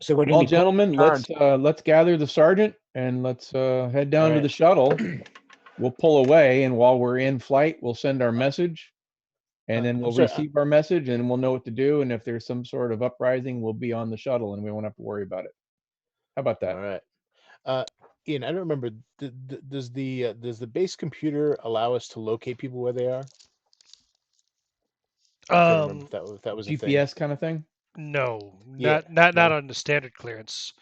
So we're well, gentlemen, let's gather the sergeant and let's head down to the shuttle. We'll pull away, and while we're in flight, we'll send our message, and then we'll receive our message, and we'll know what to do. And if there's some sort of uprising, we'll be on the shuttle, and we won't have to worry about it. How about that? All right. Ian, I don't remember. Does the base computer allow us to locate people where they are? I don't remember if that was GPS kind of thing. No, not on the standard clearance.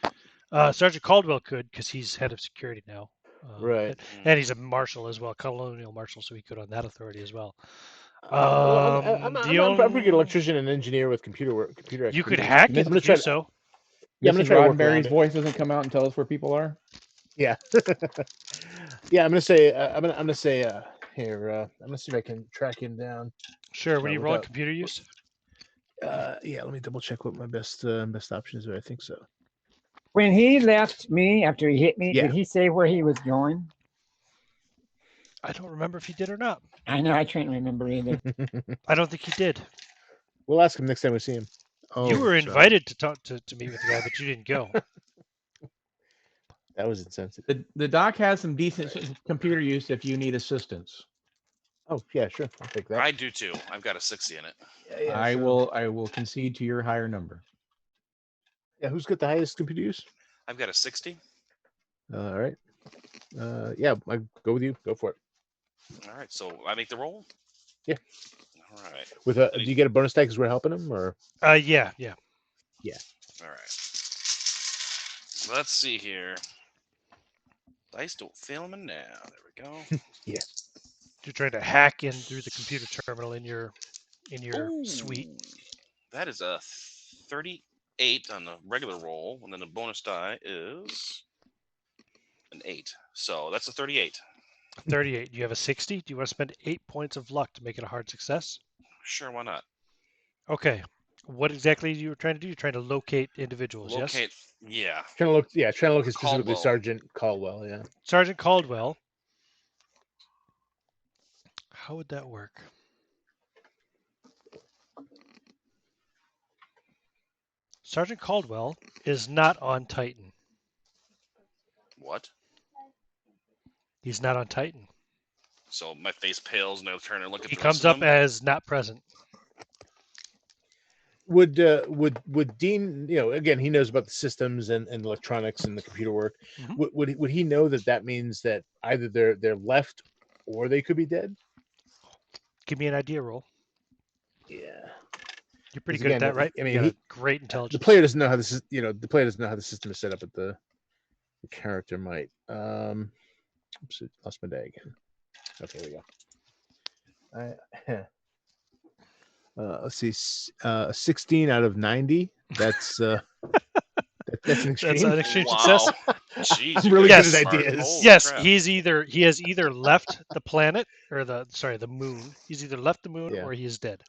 Sergeant Caldwell could, because he's head of security now. Right. And he's a marshal as well, colonial marshal, so he could on that authority as well. I'm a pretty good electrician and engineer with computer expertise. You could hack it to do so. Yeah, I'm gonna try to work around Roddenberry's voice doesn't come out and tell us where people are. Yeah. Yeah, I'm gonna say I'm gonna say here. I'm gonna see if I can track him down. Sure. What do you roll computer use? Yeah, let me double check what my best options are. I think so. When he left me after he hit me, Yeah. did he say where he was going? I don't remember if he did or not. I know I can't remember either. I don't think he did. We'll ask him next time we see him. Oh, You were sorry. invited to talk to meet with the guy, but you didn't go. That was insensitive. The doc has some decent computer use if you need assistance. Oh yeah, sure. I'll take that. I do too. I've got a 60 in it. Yeah, I sure. will concede to your higher number. Yeah, who's got the highest computer use? I've got a 60. All right. Yeah, I go with you. Go for it. All right, so I make the roll. Yeah. All right. With do you get a bonus die because we're helping him, or? Yeah. All right. Let's see here. Dice don't fail me now. There we go. Yeah. You're trying to hack in through the computer terminal in your suite. Ooh, that is a 38 on the regular roll, and then the bonus die is an 8. So that's a 38. 38. You have a 60. Do you want to spend 8 points of luck to make it a hard success? Sure, why not? Okay. What exactly you were trying to do? You're trying to locate individuals, yes? Locate. Yeah. Trying to look at specifically Caldwell. Sergeant Caldwell. Yeah. Sergeant Caldwell. How would that work? Sergeant Caldwell is not on Titan. What? He's not on Titan. So my face pales and I turn and look at He the comes rest of up them. as not present. Would Dean, again, he knows about the systems and electronics and the computer work. Mhm. Would he know that means that either they're left or they could be dead? Give me an idea roll. Yeah. You're pretty 'Cause good at again, that, right? I mean, You got he- a great intelligence. The player doesn't know how this is. The player doesn't know how the system is set up, but the character might. Oops, I lost my die again. Okay, there we go. Let's see, 16 out of 90. That's that's an extreme. That's an extreme Wow. success. Jeez, I'm really Yes. good at smart. ideas. Holy Yes, crap. he has either left the planet or the moon. He's either left the moon Yeah. or he is dead.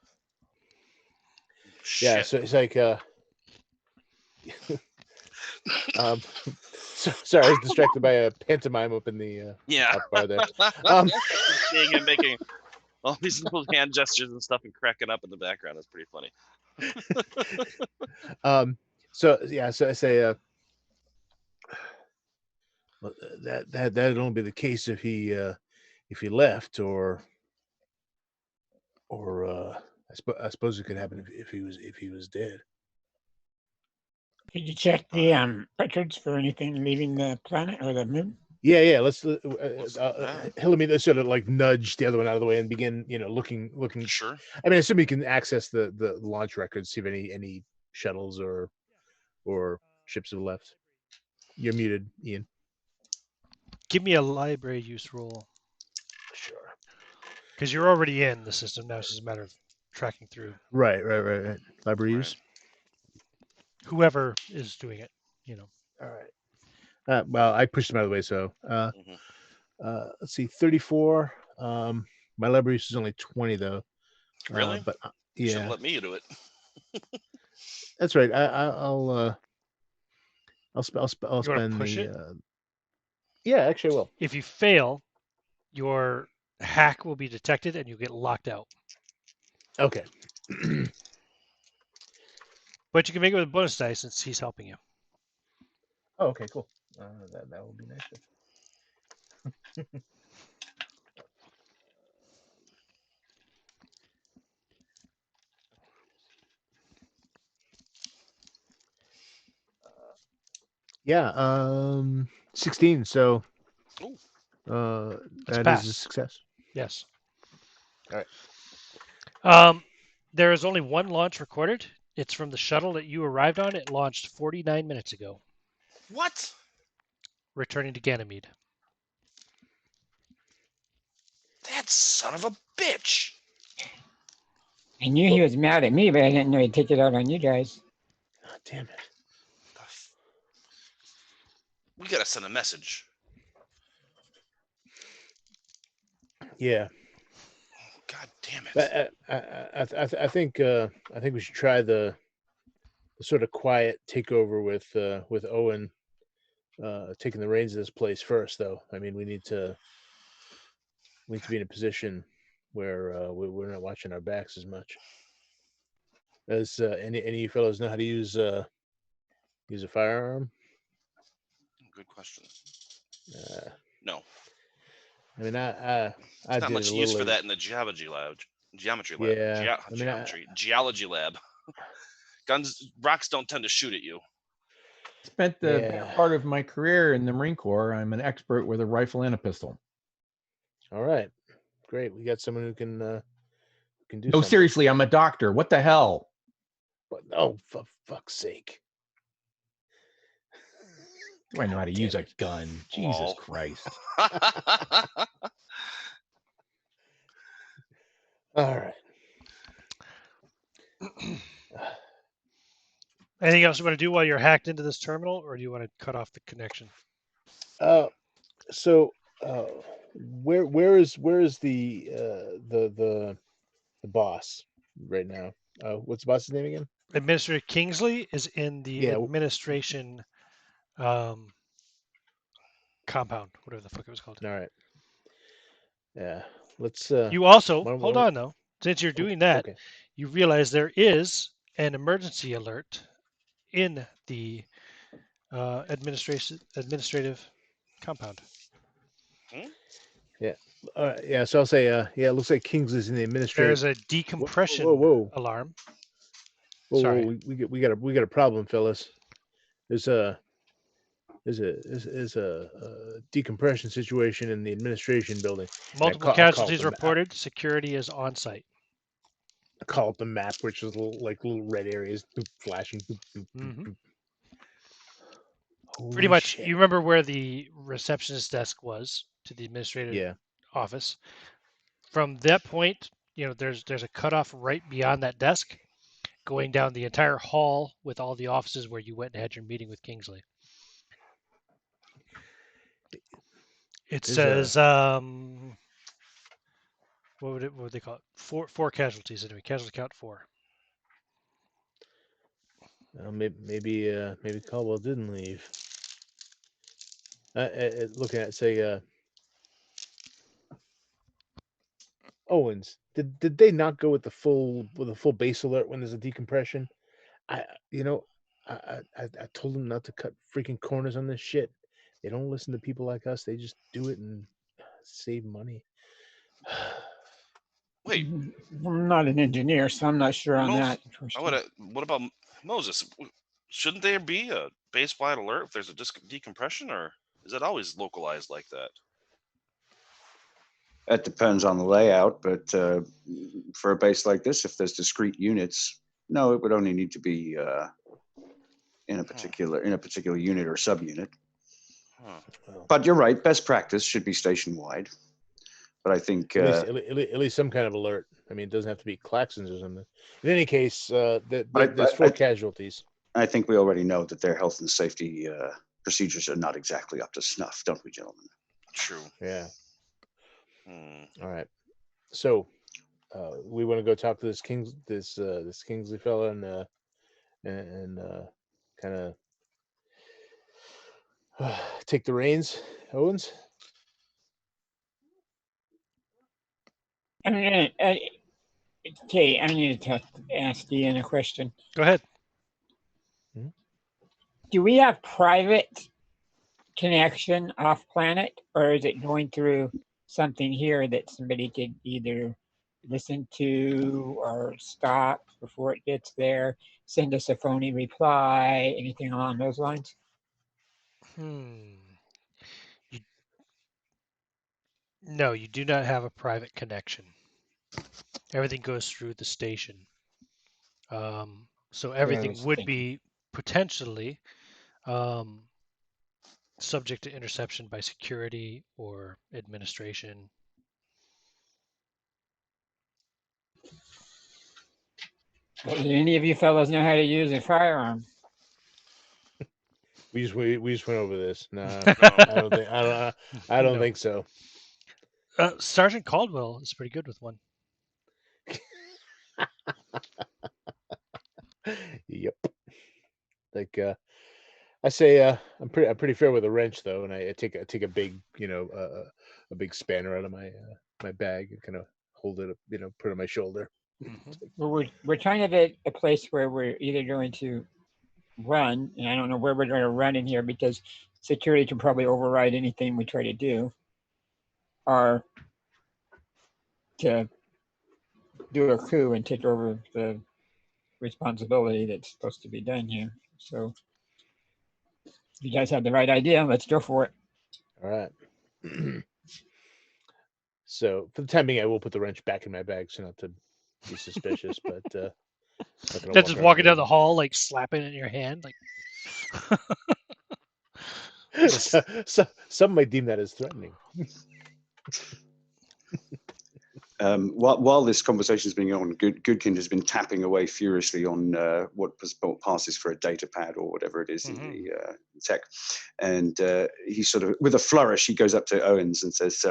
Yeah, Shit. so it's like sorry, I was distracted by a pantomime up in the Yeah. up bar there. Seeing him making all these little hand gestures and stuff and cracking up in the background is pretty funny. So I say well, that'd only be the case if he left or I suppose it could happen if he was dead. Did you check the records for anything leaving the planet or the moon? Yeah. Let's that? Hillamine sort of like nudge the other one out of the way and begin, looking. Sure. I mean, I assume you can access the launch records, see if any shuttles or ships have left. You're muted, Ian. Give me a library use roll. Sure. Because you're already in the system now. It's just a matter of tracking through Right. Library use. whoever is doing it. All right. Well, I pushed him out of the way, so let's see, 34. My library use is only 20 though. Really? But You should yeah, let me do it. that's right. I'll spend push the. it? Yeah, actually, I will. If you fail, your hack will be detected and you get locked out. Okay. But you can make it with a bonus die since he's helping you. Oh, okay, cool. That would be nice. Yeah, 16. So, Ooh. that pass. is a success. Yes. All right. There is only one launch recorded. It's from the shuttle that you arrived on. It launched 49 minutes ago, What? returning to Ganymede. That son of a bitch. I knew he was mad at me, but I didn't know he'd take it out on you guys. Oh, damn it. We gotta send a message. Yeah. God damn it. But I think we should try the sort of quiet takeover with Owen taking the reins of this place first, though. I mean, we need to be in a position where we're not watching our backs as much. Does any of you fellows know how to use a firearm? Good question. I No, mean, I there's not did much it a use little. for that in the geology lab. Yeah, I mean, Geology lab. Rocks don't tend to shoot at you. Spent the better Yeah. part of my career in the Marine Corps. I'm an expert with a rifle and a pistol. All right, great. We got someone who can do. No, something. seriously, I'm a doctor. What the hell? But oh, for fuck's sake! Do I know how to use a gun? Jesus Lol. Christ! All right. Anything else you want to do while you're hacked into this terminal, or do you want to cut off the connection? So where is the boss right now? What's the boss's name again? Administrator Kingsley is in the administration compound, whatever the fuck it was called. All right. Yeah. Let's. You also hold on though. Since you're doing that, okay. you realize there is an emergency alert in the administrative compound. Yeah. Yeah. So I'll say. Yeah. It looks like Kingsley's in the administrative. There's a decompression alarm. Whoa, we got a problem, fellas. There's a decompression situation in the administration building. Multiple casualties reported. Security is on site. I call it the map, which is little red areas flashing. Pretty much, you remember where the receptionist desk was to the administrative office. From that point, there's a cutoff right beyond that desk, going down the entire hall with all the offices where you went and had your meeting with Kingsley. It says, what would they call it? Four casualties anyway. Casualty count 4. Maybe Caldwell didn't leave. Looking at say, Owens, did they not go with a full base alert when there's a decompression? I told them not to cut freaking corners on this shit. They don't listen to people like us. They just do it and save money. Wait, I'm not an engineer, so I'm not sure on that. What about Moses? Shouldn't there be a base-wide alert if there's a decompression, or is it always localized like that? It depends on the layout, but for a base like this, if there's discrete units, no, it would only need to be in a particular unit or subunit. But you're right. Best practice should be station-wide. But I think at least some kind of alert. I mean, it doesn't have to be klaxons or something. In any case, there's 4 casualties. I think we already know that their health and safety procedures are not exactly up to snuff, don't we, gentlemen? True. Yeah. All right. So we want to go talk to this Kingsley fella and kind of take the reins, Owens. I'm need to ask Ian a question. Go ahead. Do we have private connection off planet, or is it going through something here that somebody could either listen to or stop before it gets there, send us a phony reply, anything along those lines? No, you do not have a private connection. Everything goes through the station. So everything would be potentially subject to interception by security or administration. Well, do any of you fellows know how to use a firearm? We just went over this. No, I don't think so. Sergeant Caldwell is pretty good with one. Yep. Like I say I'm pretty fair with a wrench though, and I take a big a big spanner out of my my bag and kind of hold it up, put it on my shoulder. Well, we're trying to get a place where we're either going to run, and I don't know where we're going to run in here because security can probably override anything we try to do, or to do a coup and take over the responsibility that's supposed to be done here. So if you guys have the right idea, let's go for it. All right. So for the time being, I will put the wrench back in my bag, so not to be suspicious. But not gonna That's just around walking down with the hall, like slapping it in your hand, like. it. Some might deem that as threatening. While this conversation is being on, Goodkind has been tapping away furiously on what passes for a data pad or whatever it is in the tech. And he sort of, with a flourish, he goes up to Owens and says,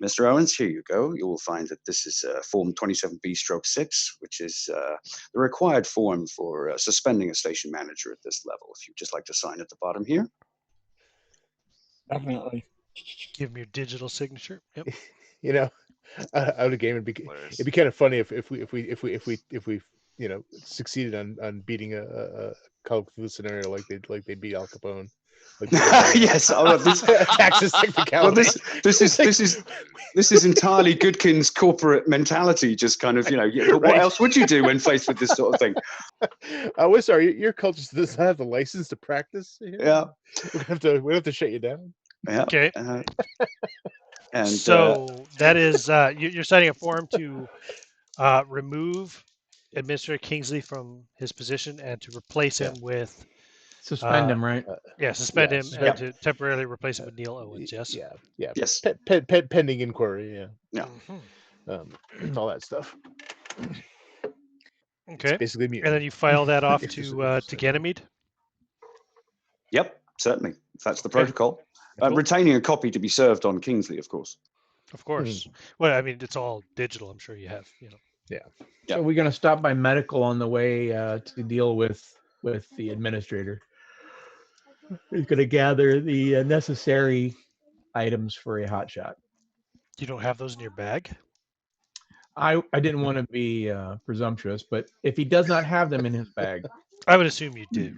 Mr. Owens, here you go. You will find that this is Form 27B/6, which is the required form for suspending a station manager at this level. If you'd just like to sign at the bottom here. Definitely. Give him your digital signature. Yep. Out of game, it'd be kind of funny if we succeeded on beating a Call of Cthulhu scenario like they beat Al Capone. Like yes, this taxes technicality. Well, this is entirely Goodkin's corporate mentality. Just kind of, but what else would you do when faced with this sort of thing? We're sorry, your culture does not have the license to practice. Yeah, we have to shut you down. Yeah. Okay. And so that is you're signing a form to remove Administrator Kingsley from his position and to replace him with Suspend him, right? suspend him suspend and to temporarily replace him with Neil Owens. Yes. Yeah. Yes. Pending inquiry. Yeah. All that stuff. Okay. It's basically me. And then you file that off to Ganymede. Yep, certainly. That's the protocol. Retaining a copy to be served on Kingsley, of course. Of course. Well, I mean, it's all digital. I'm sure you have. Yeah. So we're going to stop by medical on the way to deal with the administrator. He's going to gather the necessary items for a hot shot. You don't have those in your bag? I didn't want to be presumptuous, but if he does not have them in his bag, I would assume you do.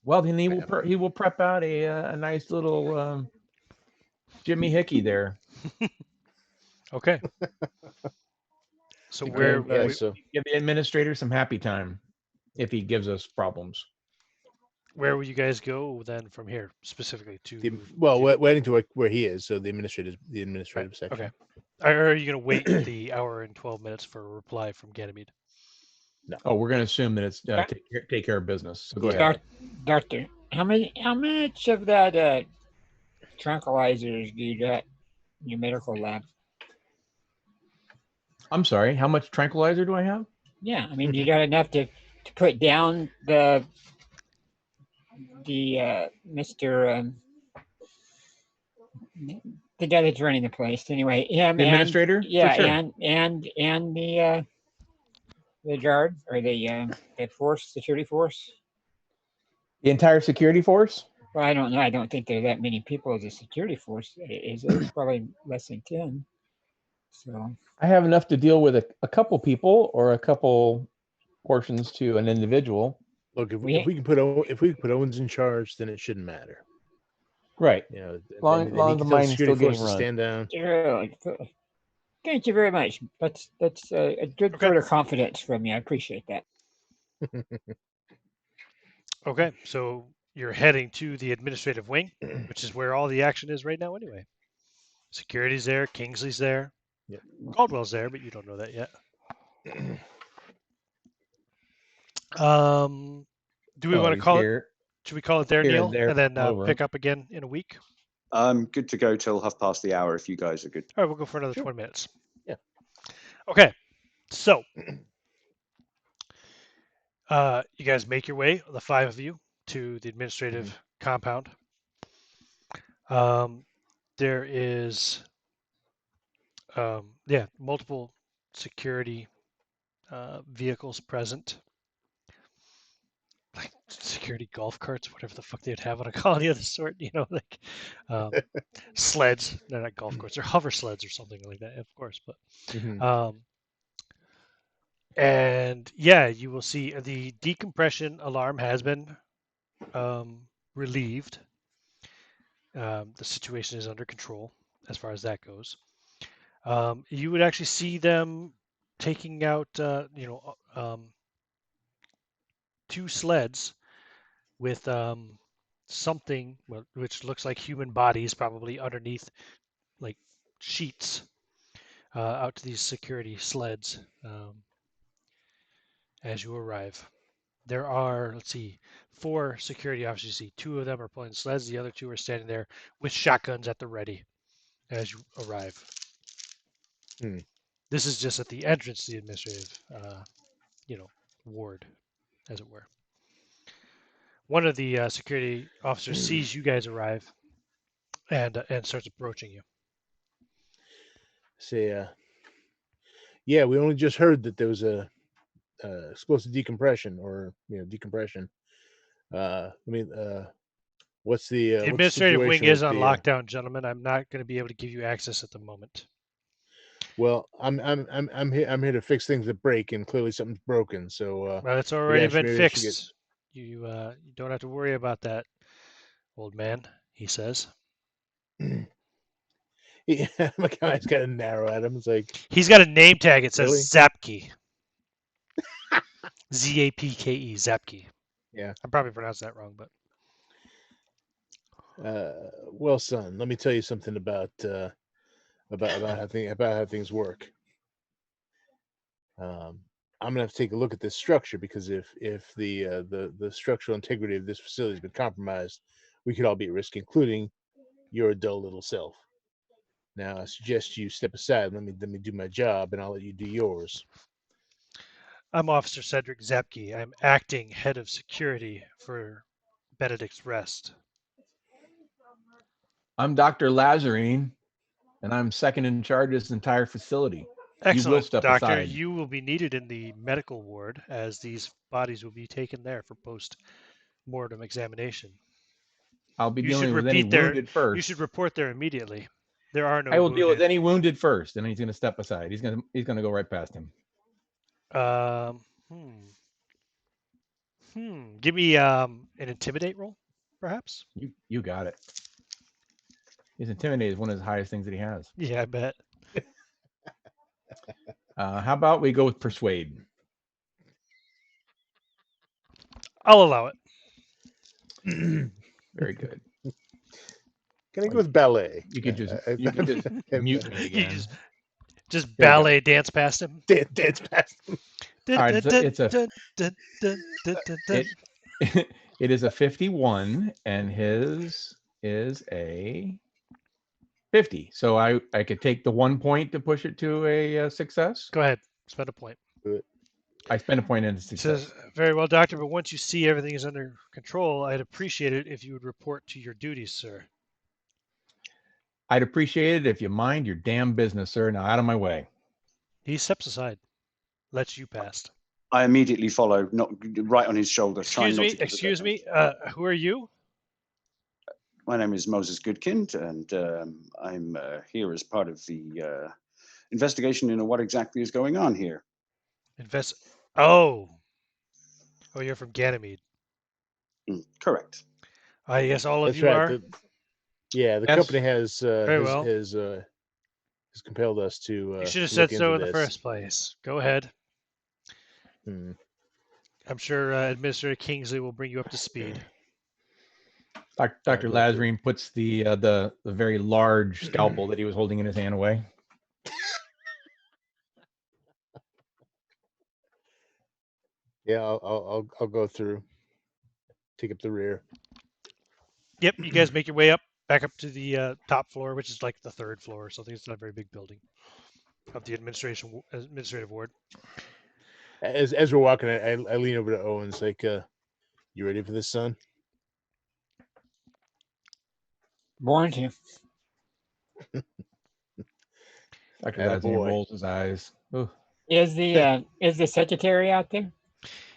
Well, then he will prep out a nice little Jimmy Hickey there. Okay. So give the administrator some happy time if he gives us problems. Where will you guys go then from here specifically to? We're heading to where he is, so the administrative section. Okay. Or are you going to wait the hour and 12 minutes for a reply from Ganymede? No. Oh, we're going to assume that it's take care of business. So go ahead. Doctor, how much of that tranquilizers do you got in your medical lab? I'm sorry, how much tranquilizer do I have? Yeah, I mean, you got enough to put down the Mr. The guy that's running the place. Anyway, him, the administrator. Yeah, sure. and the guard or the security force. The entire security force. Well, I don't know. I don't think there are that many people as a security force. Is it probably less than 10? So I have enough to deal with a couple people or a couple portions to an individual. Look, if we can put Owens in charge, then it shouldn't matter. Right. Long as the mine is still getting run. Stand down. Thank you very much. That's a good vote of confidence from me. I appreciate that. Okay, so you're heading to the administrative wing, which is where all the action is right now anyway. Security's there, Kingsley's there, Caldwell's there, but you don't know that yet. Do we want to call it? Should we call it there, Neil, and then pick up again in a week? I'm good to go till 1:30 if you guys are good. All right, we'll go for another 20 minutes. Yeah. Okay, so you guys make your way, the 5 of you, to the administrative compound. There is, multiple security vehicles present. like security golf carts, whatever the fuck they'd have on a colony of the sort, like sleds. They're not golf carts, they're hover sleds or something like that, of course. But Mhm. and yeah, you will see the decompression alarm has been relieved. The situation is under control as far as that goes. You would actually see them taking out, 2 sleds with something which looks like human bodies, probably underneath, like sheets, out to these security sleds as you arrive. There are, let's see, 4 security officers. You see 2 of them are pulling sleds. The other 2 are standing there with shotguns at the ready as you arrive. Hmm. This is just at the entrance to the administrative, ward, as it were. One of the security officers sees you guys arrive and starts approaching you. Say, yeah, we only just heard that there was a explosive decompression or decompression. What's the The administrative wing situation is with on the? lockdown, gentlemen. I'm not going to be able to give you access at the moment. Well, I'm here to fix things that break, and clearly something's broken. So, Well, it's already been maybe I should fixed. You don't have to worry about that, old man, he says. Yeah, my guy's got a narrow at him. It's like, He's got a name tag. It says Really? Zapke. Zapke, Zapke. yeah. I probably pronounced that wrong, but Well, son, let me tell you something about how things work. I'm gonna have to take a look at this structure because if the structural integrity of this facility has been compromised, we could all be at risk, including your dull little self. Now, I suggest you step aside. Let me do my job, and I'll let you do yours. I'm Officer Cedric Zapke. I'm acting head of security for Benedict's Rest. I'm Dr. Lazarine, and I'm second in charge of this entire facility. You will Excellent, step Doctor. aside. You will be needed in the medical ward as these bodies will be taken there for post-mortem examination. I'll be You should dealing with any repeat there. wounded first. You should report there immediately. There are no I will deal with wounded. any wounded first, and he's going to step aside. He's going to go right past him. Give me an intimidate roll, perhaps. You got it. His intimidate is one of the highest things that he has. Yeah, I bet. How about we go with persuade? I'll allow it. Very good. Can I go with ballet? You could just mute me You again. just we go. ballet dance past him. Dance past him. All right, it is a 51, and his is a 50. So I could take the 1 point to push it to a success. Go ahead, spend a point. I spend a point in a success. Says, very well, Doctor, but once you see everything is under control, I'd appreciate it if you would report to your duties, sir. I'd appreciate it if you mind your damn business, sir. Now out of my way. He steps aside, lets you past. I immediately follow, not right on his shoulder. Excuse me. Who are you? My name is Moses Goodkind, and I'm here as part of the investigation into what exactly is going on here. Oh, you're from Ganymede. Correct. I guess all of That's you right. are. The company has compelled us to. You should have said so in the first place. Go ahead. I'm sure Administrator Kingsley will bring you up to speed. Dr. Lazarine puts the very large scalpel that he was holding in his hand away. Yeah, I'll go through. Take up the rear. Yep, you guys make your way back up to the top floor, which is like the 3rd floor or something. It's not a very big building of the administrative ward. As we're walking, I lean over to Owens like, "You ready for this, son?" Born to. Dr. Lazarine rolls his eyes. Ooh. Is the secretary out there?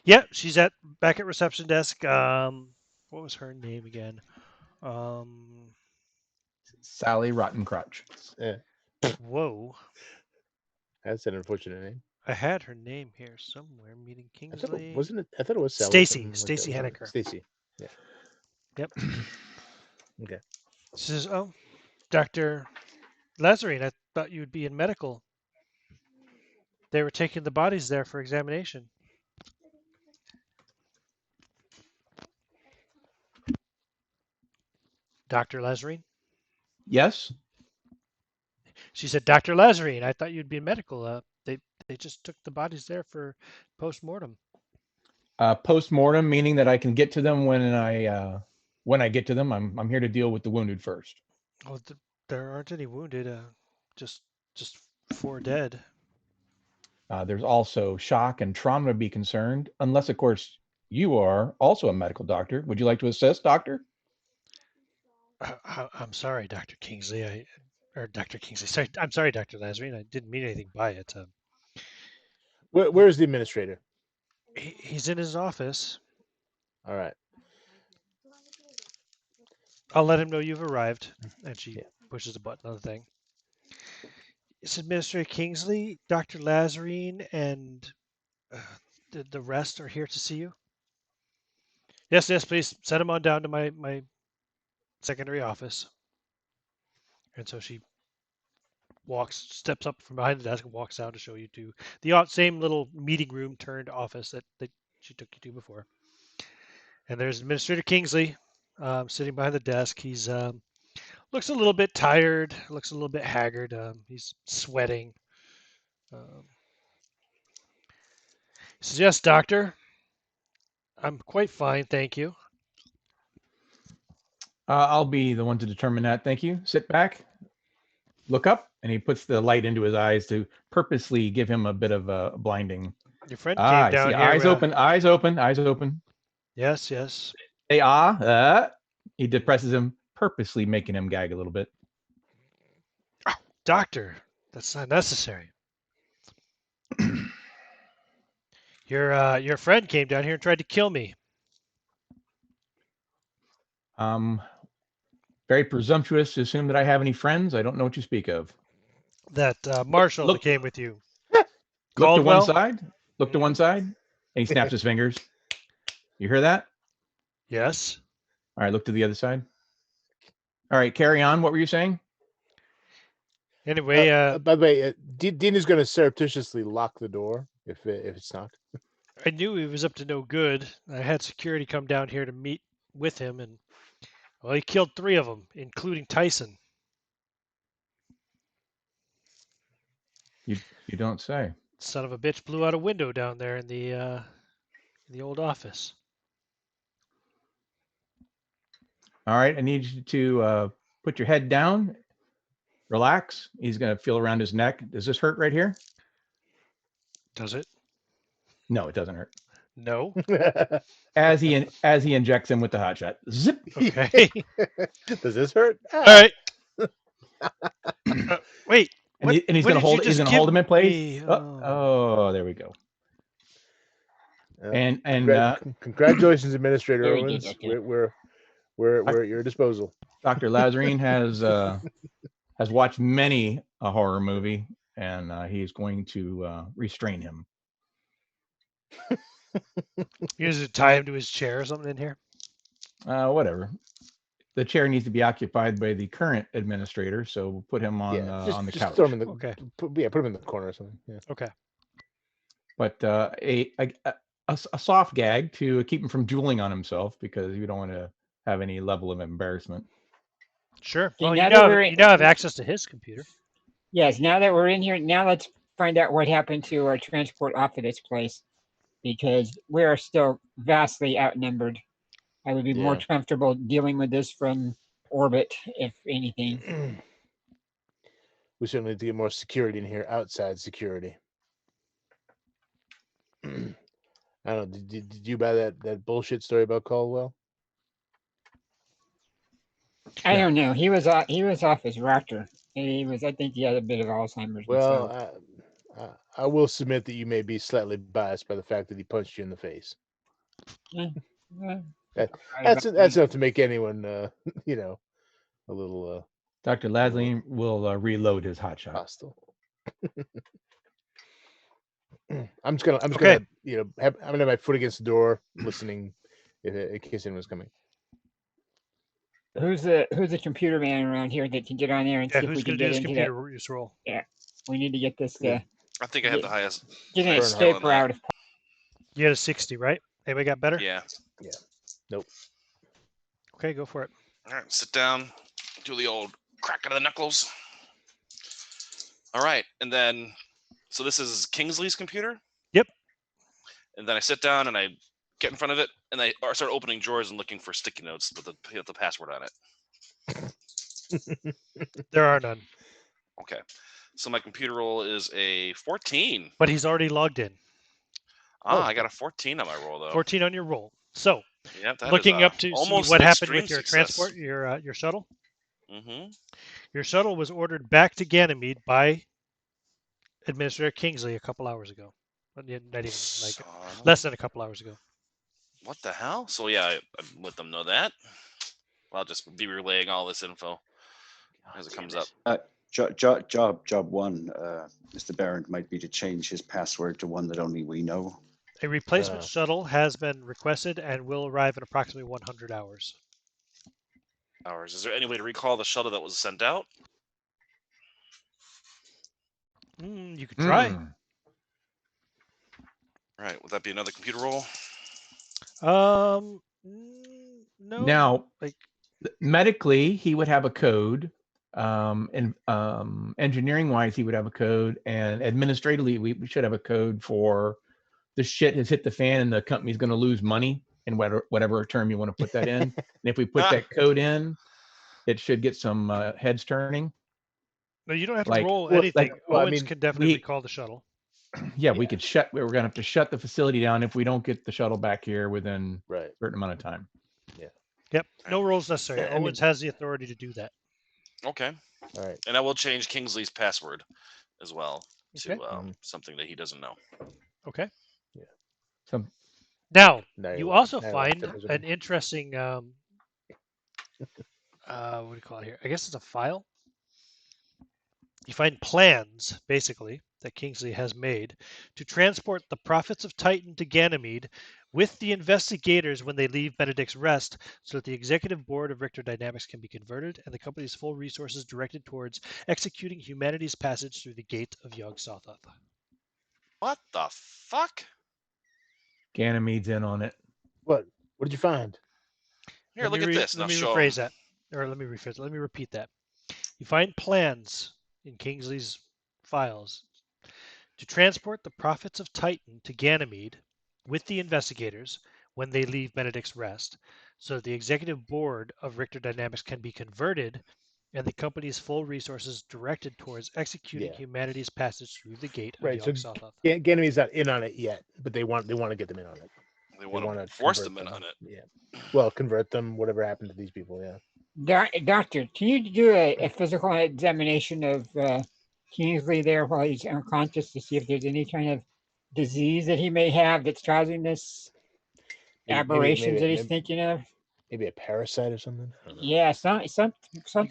Yep, she's back at reception desk. What was her name again? Sally Rottencrotch. Yeah, Whoa. that's an unfortunate name. I had her name here somewhere. Meeting I thought Kingsley. it wasn't it. I thought it was Sally. Stacy. Something like Stacy that. Henniker. Stacy. Yeah. Yep. Okay. She says, "Oh, Dr. Lazarine, I thought you'd be in medical. They were taking the bodies there for examination." Dr. Lazarine? Yes. She said, "Dr. Lazarine, I thought you'd be in medical. They just took the bodies there for post-mortem." Post-mortem, meaning that I can get to them when I get to them. I'm here to deal with the wounded first. Oh, there aren't any wounded. Just 4 dead. There's also shock and trauma to be concerned, unless, of course, you are also a medical doctor. Would you like to assist, doctor? I'm sorry, Dr. Kingsley. Dr. Kingsley. Sorry, I'm sorry, Dr. Lazarine. I didn't mean anything by it. Where's the administrator? He's in his office. All right. I'll let him know you've arrived. And she Yeah. pushes a button on the thing. It's Administrator Kingsley, Dr. Lazarine, and the rest are here to see you. Yes, please. Send him on down to my secondary office. And so she steps up from behind the desk and walks out to show you to the same little meeting room turned office that she took you to before. And there's Administrator Kingsley sitting behind the desk. He's looks a little bit tired, looks a little bit haggard. He's sweating. He says, "Yes, doctor. I'm quite fine, thank you." I'll be the one to determine that. Thank you. Sit back, look up, and he puts the light into his eyes to purposely give him a bit of a blinding. Your friend came I down see. here. Eyes open, eyes open, eyes open. Yes. They he depresses him, purposely making him gag a little bit. Doctor, that's not necessary. Your friend came down here and tried to kill me. Very presumptuous to assume that I have any friends. I don't know what you speak of. That marshal that Look- came with you. Look to one Caldwell? side. Look to one side. And he snaps his fingers. You hear that? Yes. All right, look to the other side. All right, carry on. What were you saying? Anyway, By the way, Dean is going to surreptitiously lock the door if it's knocked. I knew he was up to no good. I had security come down here to meet with him, and well, he killed 3 of them, including Tyson. You don't say. Son of a bitch blew out a window down there in the old office. All right, I need you to put your head down. Relax. He's going to feel around his neck. Does this hurt right here? Does it? No, it doesn't hurt. No. As he injects him with the hot shot. Zip. Okay. Does this hurt? All right. Wait. And, he's what going to did you hold. He's just going to hold him in place. me? Oh, there we go. And Congratulations, Administrator Very Owens. good, Doctor. We're at your disposal. Dr. Lazarine has watched many a horror movie, and he's going to restrain him. You just tie him to his chair or something in here? Whatever. The chair needs to be occupied by the current administrator, so we'll put him on on the couch. Throw him in the, Okay. put him in the corner or something. Yeah. Okay. But a soft gag to keep him from drooling on himself, because you don't want to have any level of embarrassment. Sure. Okay, Well, now you that now, we're you now have access to his computer. Yes, now that we're in here, now let's find out what happened to our transport off of this place, because we are still vastly outnumbered. I would be more Yeah. comfortable dealing with this from orbit, if anything. We certainly need to get more security in here, outside security. I don't know. Did you buy that bullshit story about Caldwell? I don't know. He was off his rocker. I think he had a bit of Alzheimer's. Well, I will submit that you may be slightly biased by the fact that he punched you in the face. That's enough to make anyone, you know, a little Dr. Ladley will reload his hotshot. hostile. I'm just gonna, Okay. you know, I'm gonna have my foot against the door, listening, in case anyone's coming. Who's the computer man around here that can get on there and Yeah, see if we who's can going to do get this into computer use roll? that? We need to get this. Yeah. I think I have the highest. Get an highest escape skill on that. route. You had a 60, right? Anybody got better? Yeah. Nope. Okay, go for it. All right, sit down, do the old crack of the knuckles. All right, and then, so this is Kingsley's computer? Yep. And then I sit down and I get in front of it, and I start opening drawers and looking for sticky notes with the password on it. There are none. Okay, so my computer roll is a 14. But he's already logged in. I got a 14 on my roll, though. 14 on your roll. So, Yeah, that looking is, up to see almost what an happened with extreme your success. transport, your shuttle. Mm-hmm. Your shuttle was ordered back to Ganymede by Administrator Kingsley a couple hours ago. Not even like less than a couple hours ago. What the hell? So yeah, I let them know that. I'll just be relaying all this info as it comes up. Job one, Mr. Barron, might be to change his password to one that only we know. A replacement shuttle has been requested and will arrive in approximately 100 hours. Hours. Is there any way to recall the shuttle that was sent out? You could try. All right. Would that be another computer roll? No. Now, medically, he would have a code. And engineering wise, he would have a code, and administratively, we should have a code for the shit has hit the fan and the company's going to lose money, in whatever term you want to put that in. And if we put that code in, it should get some heads turning. No, you don't have to Like- roll well, anything. like- well, I Owens mean, can definitely we- recall the shuttle. Yeah, we could shut. We're going to have to shut the facility down if we don't get the shuttle back here within Right. a certain amount of time. Yep. No rolls necessary. Yeah, I mean- Owens has the authority to do that. Okay. All right. And I will change Kingsley's password as well to Okay. something that he doesn't know. Okay. Yeah. So Now, Now you you're- also now you're find like an interesting, what do you call it here? I guess it's a file. You find plans, basically, that Kingsley has made to transport the prophets of Titan to Ganymede with the investigators when they leave Benedict's rest, so that the executive board of Richter Dynamics can be converted and the company's full resources directed towards executing humanity's passage through the gate of Yog-Sothoth. What the fuck? Ganymede's in on it. What did you find? Here, look at this. Now Let me show rephrase 'em. that. Or let me rephrase it. Let me repeat that. You find plans in Kingsley's files to transport the prophets of Titan to Ganymede with the investigators when they leave Benedict's rest, so that the executive board of Richter Dynamics can be converted and the company's full resources directed towards executing Yeah. humanity's passage through the gate of Right. So Yog-Sothoth. Ganymede's not in on it yet, but they want to get them in on it. They want wanna to force convert them in on it. Yeah. Well, convert them. Whatever happened to these people? Yeah. Doctor, can you do a physical examination of Kingsley there while he's unconscious to see if there's any kind of disease that he may have that's causing this aberrations that he's thinking of? Maybe a parasite or something. I don't know. Yeah, You something's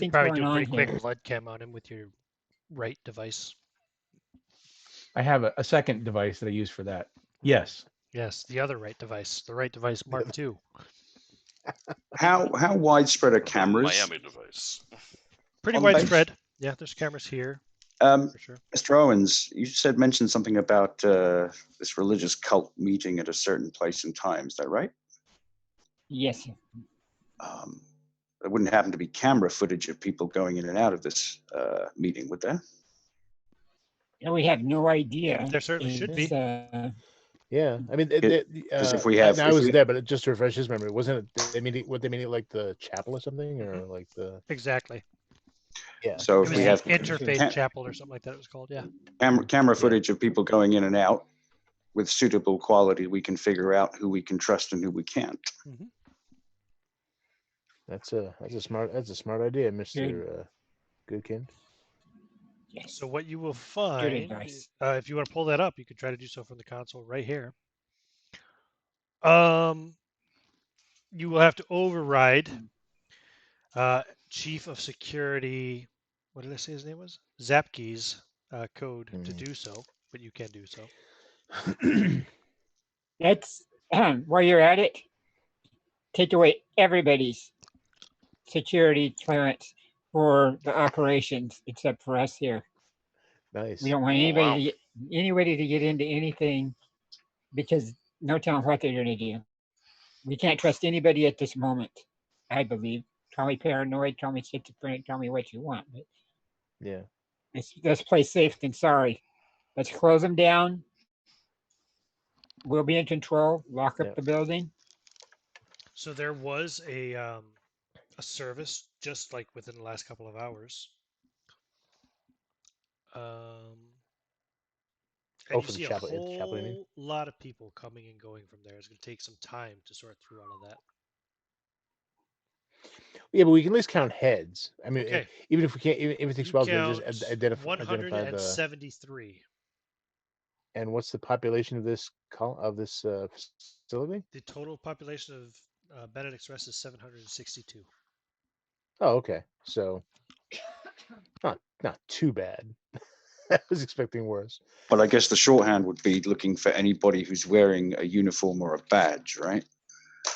can probably going do a on pretty here. quick blood chem on him with your right device. I have a second device that I use for that. Yes. Yes, the other right device. The right device Mark II. How widespread are cameras? Miami device. Pretty On base? widespread. Yeah, there's cameras here Um, for sure. Mr. Owens, you mentioned something about this religious cult meeting at a certain place and time. Is that right? Yes. There wouldn't happen to be camera footage of people going in and out of this meeting, would there? No, we have no idea. There certainly should be. Yeah, I mean, Because if we have, I was there, but just to refresh his memory, wasn't it? They mean what they mean, like the chapel or something, or like the Exactly. yeah. So It if was we the have interfaith chapel or something like that it was called. Yeah. camera footage of people going in and out with suitable quality, we can figure out who we can trust and who we can't. That's a smart idea, Mr. Goodkin. Yes. So what you will Good find, advice. if you want to pull that up, you could try to do so from the console right here. You will have to override Chief of Security. What did I say his name was? Zapke's code to do so, but you can do so. That's while you're at it, take away everybody's security clearance for the operations except for us here. Nice. We don't want Oh, anybody wow. to get into anything because no telling what they're going to do. We can't trust anybody at this moment. I believe. Call me paranoid. Call me schizophrenic. Call me what you want. But Yeah. let's play safe than sorry. Let's close them down. We'll be in control. Lock up Yeah. the building. So there was a service just like within the last couple of hours. And Oh, you for the see a chapel, at the chapel, you mean? whole lot of people coming and going from there. It's going to take some time to sort through all of that. Yeah, but we can at least count heads. I mean, Okay. even if we can't, even if it takes You a while to just count identify the. 173. And what's the population of this facility? The total population of Benedict's Rest is 762. Oh, okay. So not too bad. I was expecting worse. Well, I guess the shorthand would be looking for anybody who's wearing a uniform or a badge, right?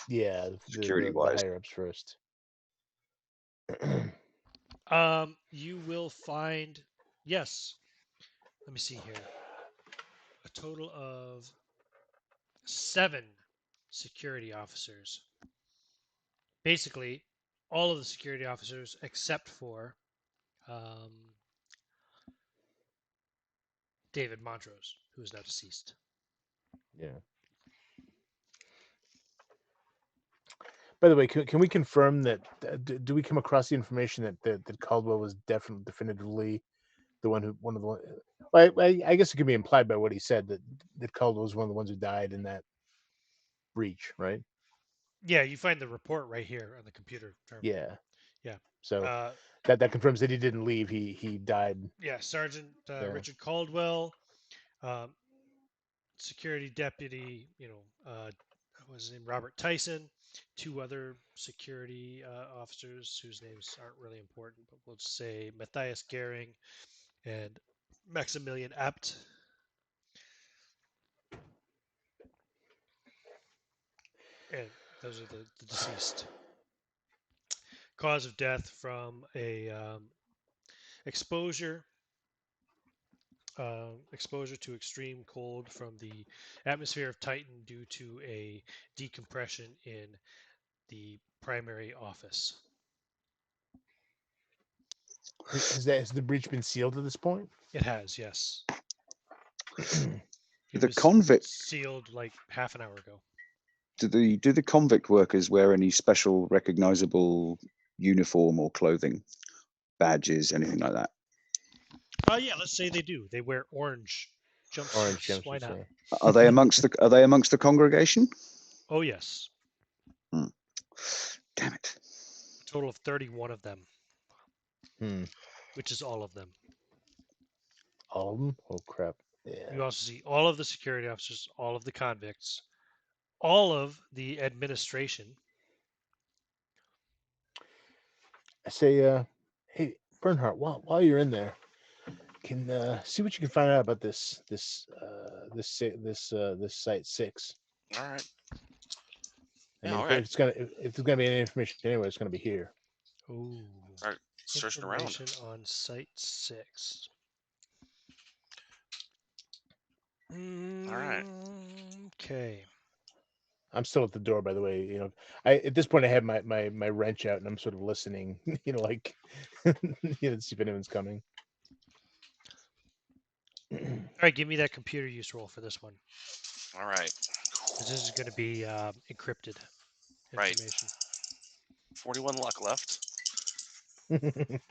Yeah, Security-wise. the higher ups first. You will find, yes. Let me see here. A total of 7 security officers. Basically, all of the security officers except for David Montrose, who is now deceased. Yeah. By the way, can we confirm that? Do we come across the information that Caldwell was definitively one of the one? I guess it could be implied by what he said that Caldwell was one of the ones who died in that breach, right? Yeah, you find the report right here on the computer terminal. Yeah. Yeah. So that confirms that he didn't leave. He died. Yeah, Sergeant Richard Caldwell, security deputy, what was his name? Robert Tyson, 2 other security officers whose names aren't really important, but we'll just say Matthias Gehring and Maximilian Abt. And those are the deceased. Cause of death from a exposure to extreme cold from the atmosphere of Titan due to a decompression in the primary office. Has the breach been sealed at this point? It has, yes. It The was convict sealed like half an hour ago. do the convict workers wear any special recognizable uniform or clothing, badges, anything like that? Yeah, let's say they do. They wear orange jumpsuits. Orange jumpsuits. Why not? Yeah. Are they amongst the congregation? Oh yes. Damn it. A total of 31 of them. Hmm. Which is all of them. All of them? Oh crap. Yeah. You also see all of the security officers, all of the convicts, all of the administration. I say, hey Bernhardt, while you're in there, can see what you can find out about this site 6. All right. I mean, all if right. if there's gonna be any information anyway, it's gonna be here. Ooh. All right. Searching around. Information on Site 6. All right. Okay. I'm still at the door, by the way. At this point I have my wrench out and I'm sort of listening. Like, to see if anyone's coming. All right, give me that computer use roll for this one. All right. Because this is going to be encrypted Right. information. 41 luck left.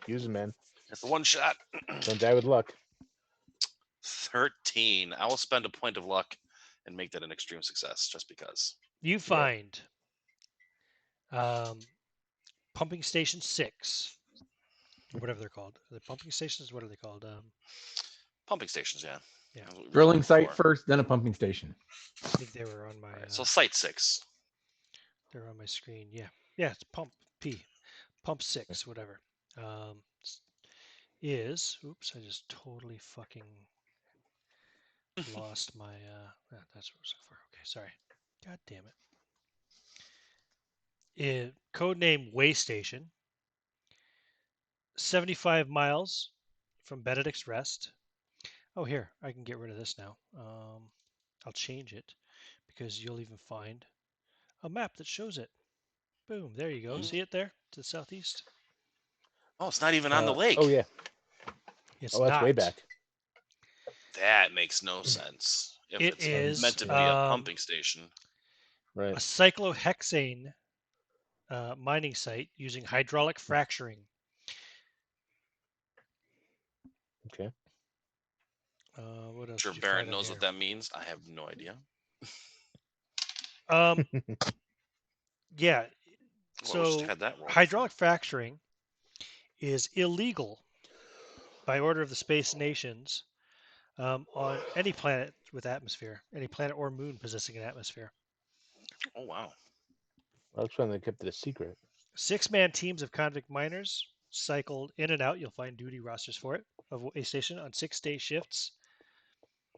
Use it, man. Get the one shot. Don't die with luck. 13. I will spend a point of luck and make that an extreme success just because. You find pumping station 6 whatever they're called. The pumping stations. What are they called? Pumping stations, yeah. Yeah. That's what we were Drilling looking site for. first, then a pumping station. I think they were on my. All right, so Site 6. They're on my screen. Yeah. Yeah. It's pump 6, whatever. Is oops, I just totally fucking lost my. That's what I was looking for. Okay, sorry. God damn it. Codename Way Station. 75 miles from Benedict's Rest. Oh, here, I can get rid of this now. I'll change it because you'll even find a map that shows it. Boom, there you go. See it there to the southeast? Oh, it's not even on the lake. Oh yeah. It's Oh, that's way not. back. That makes no sense. If It it's is, meant to be a pumping station. Right. a cyclohexane mining site using hydraulic fracturing. Okay. What else? Sure, did you Barrett find on knows here? what that means. I have no idea. Yeah. Well, we just So had that wrong. hydraulic fracturing is illegal by order of the space nations on any planet with atmosphere, any planet or moon possessing an atmosphere. Oh wow. I was trying to keep it a secret. 6-man teams of convict miners cycled in and out. You'll find duty rosters for it of a station on 6-day shifts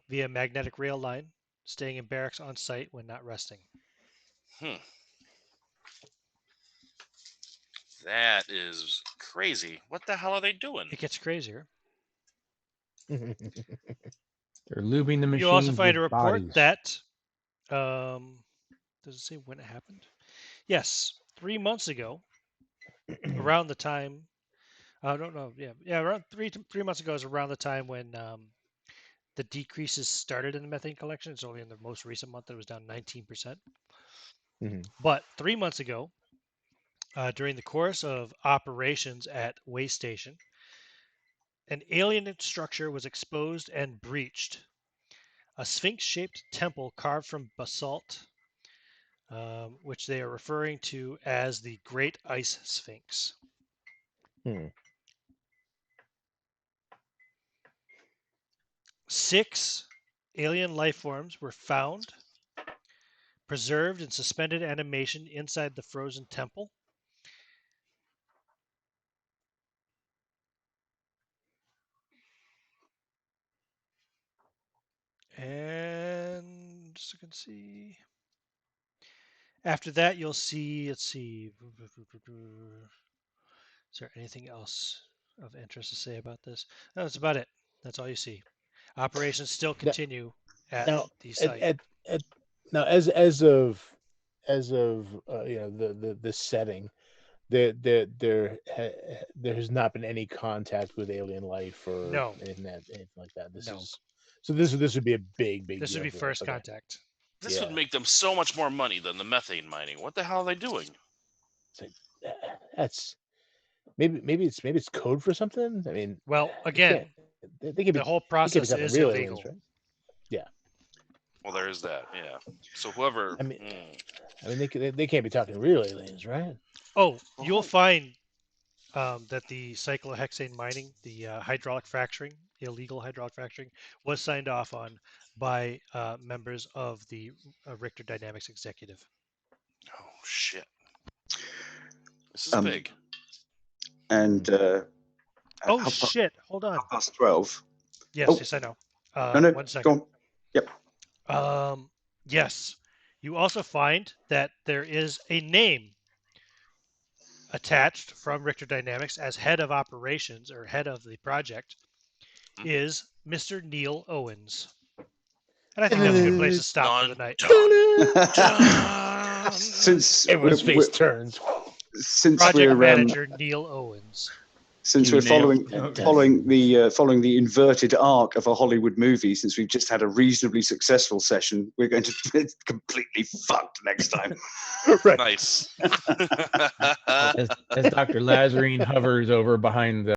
via magnetic rail line, staying in barracks on site when not resting. That is crazy. What the hell are they doing? It gets crazier. They're lubing the machines. You'll also find a with report bodies. that does it say when it happened? Yes, 3 months ago, around the time. I don't know. Yeah, around 3 months ago is around the time when the decreases started in the methane collection. It's only in the most recent month that it was down 19%. But 3 months ago, during the course of operations at Way Station, an alien structure was exposed and breached. A sphinx-shaped temple carved from basalt, which they are referring to as the Great Ice Sphinx. 6 alien life forms were found, preserved in suspended animation inside the frozen temple. And just so you can see. After that, you'll see, let's see. Is there anything else of interest to say about this? No, that's about it. That's all you see. Operations still continue at Now, the site. now, as of the setting, there has not been any contact with alien life or No. anything like that. No. This would be a big This would deal be for first us. Okay. contact. This would make them so much more money than the methane mining. What the hell are they doing? It's like, that's maybe it's code for something. I mean, Well, they again, can't- they can't be, the whole they can't be process talking is real illegal. aliens, right? Yeah. Well, there is that. Yeah. So whoever. I mean, they can't be talking real aliens, right? Oh, you'll find that the cyclohexane mining, the hydraulic fracturing, illegal hydraulic fracturing, was signed off on by members of the Richter Dynamics executive. Oh shit! This is big. And oh shit! Hold on. 12. Yes, yes, I know. No, 1 second. go on. Yep. Yes, you also find that there is a name attached from Richter Dynamics as head of operations or head of the project is Mr. Neil Owens. And I think that's a good place to stop for the night. Since everyone's face turns. Since Project we're manager Neil Owens. since we're following the inverted arc of a Hollywood movie, since we've just had a reasonably successful session, we're going to be completely fucked next time. Right. Nice. As Dr. Lazarine hovers over behind the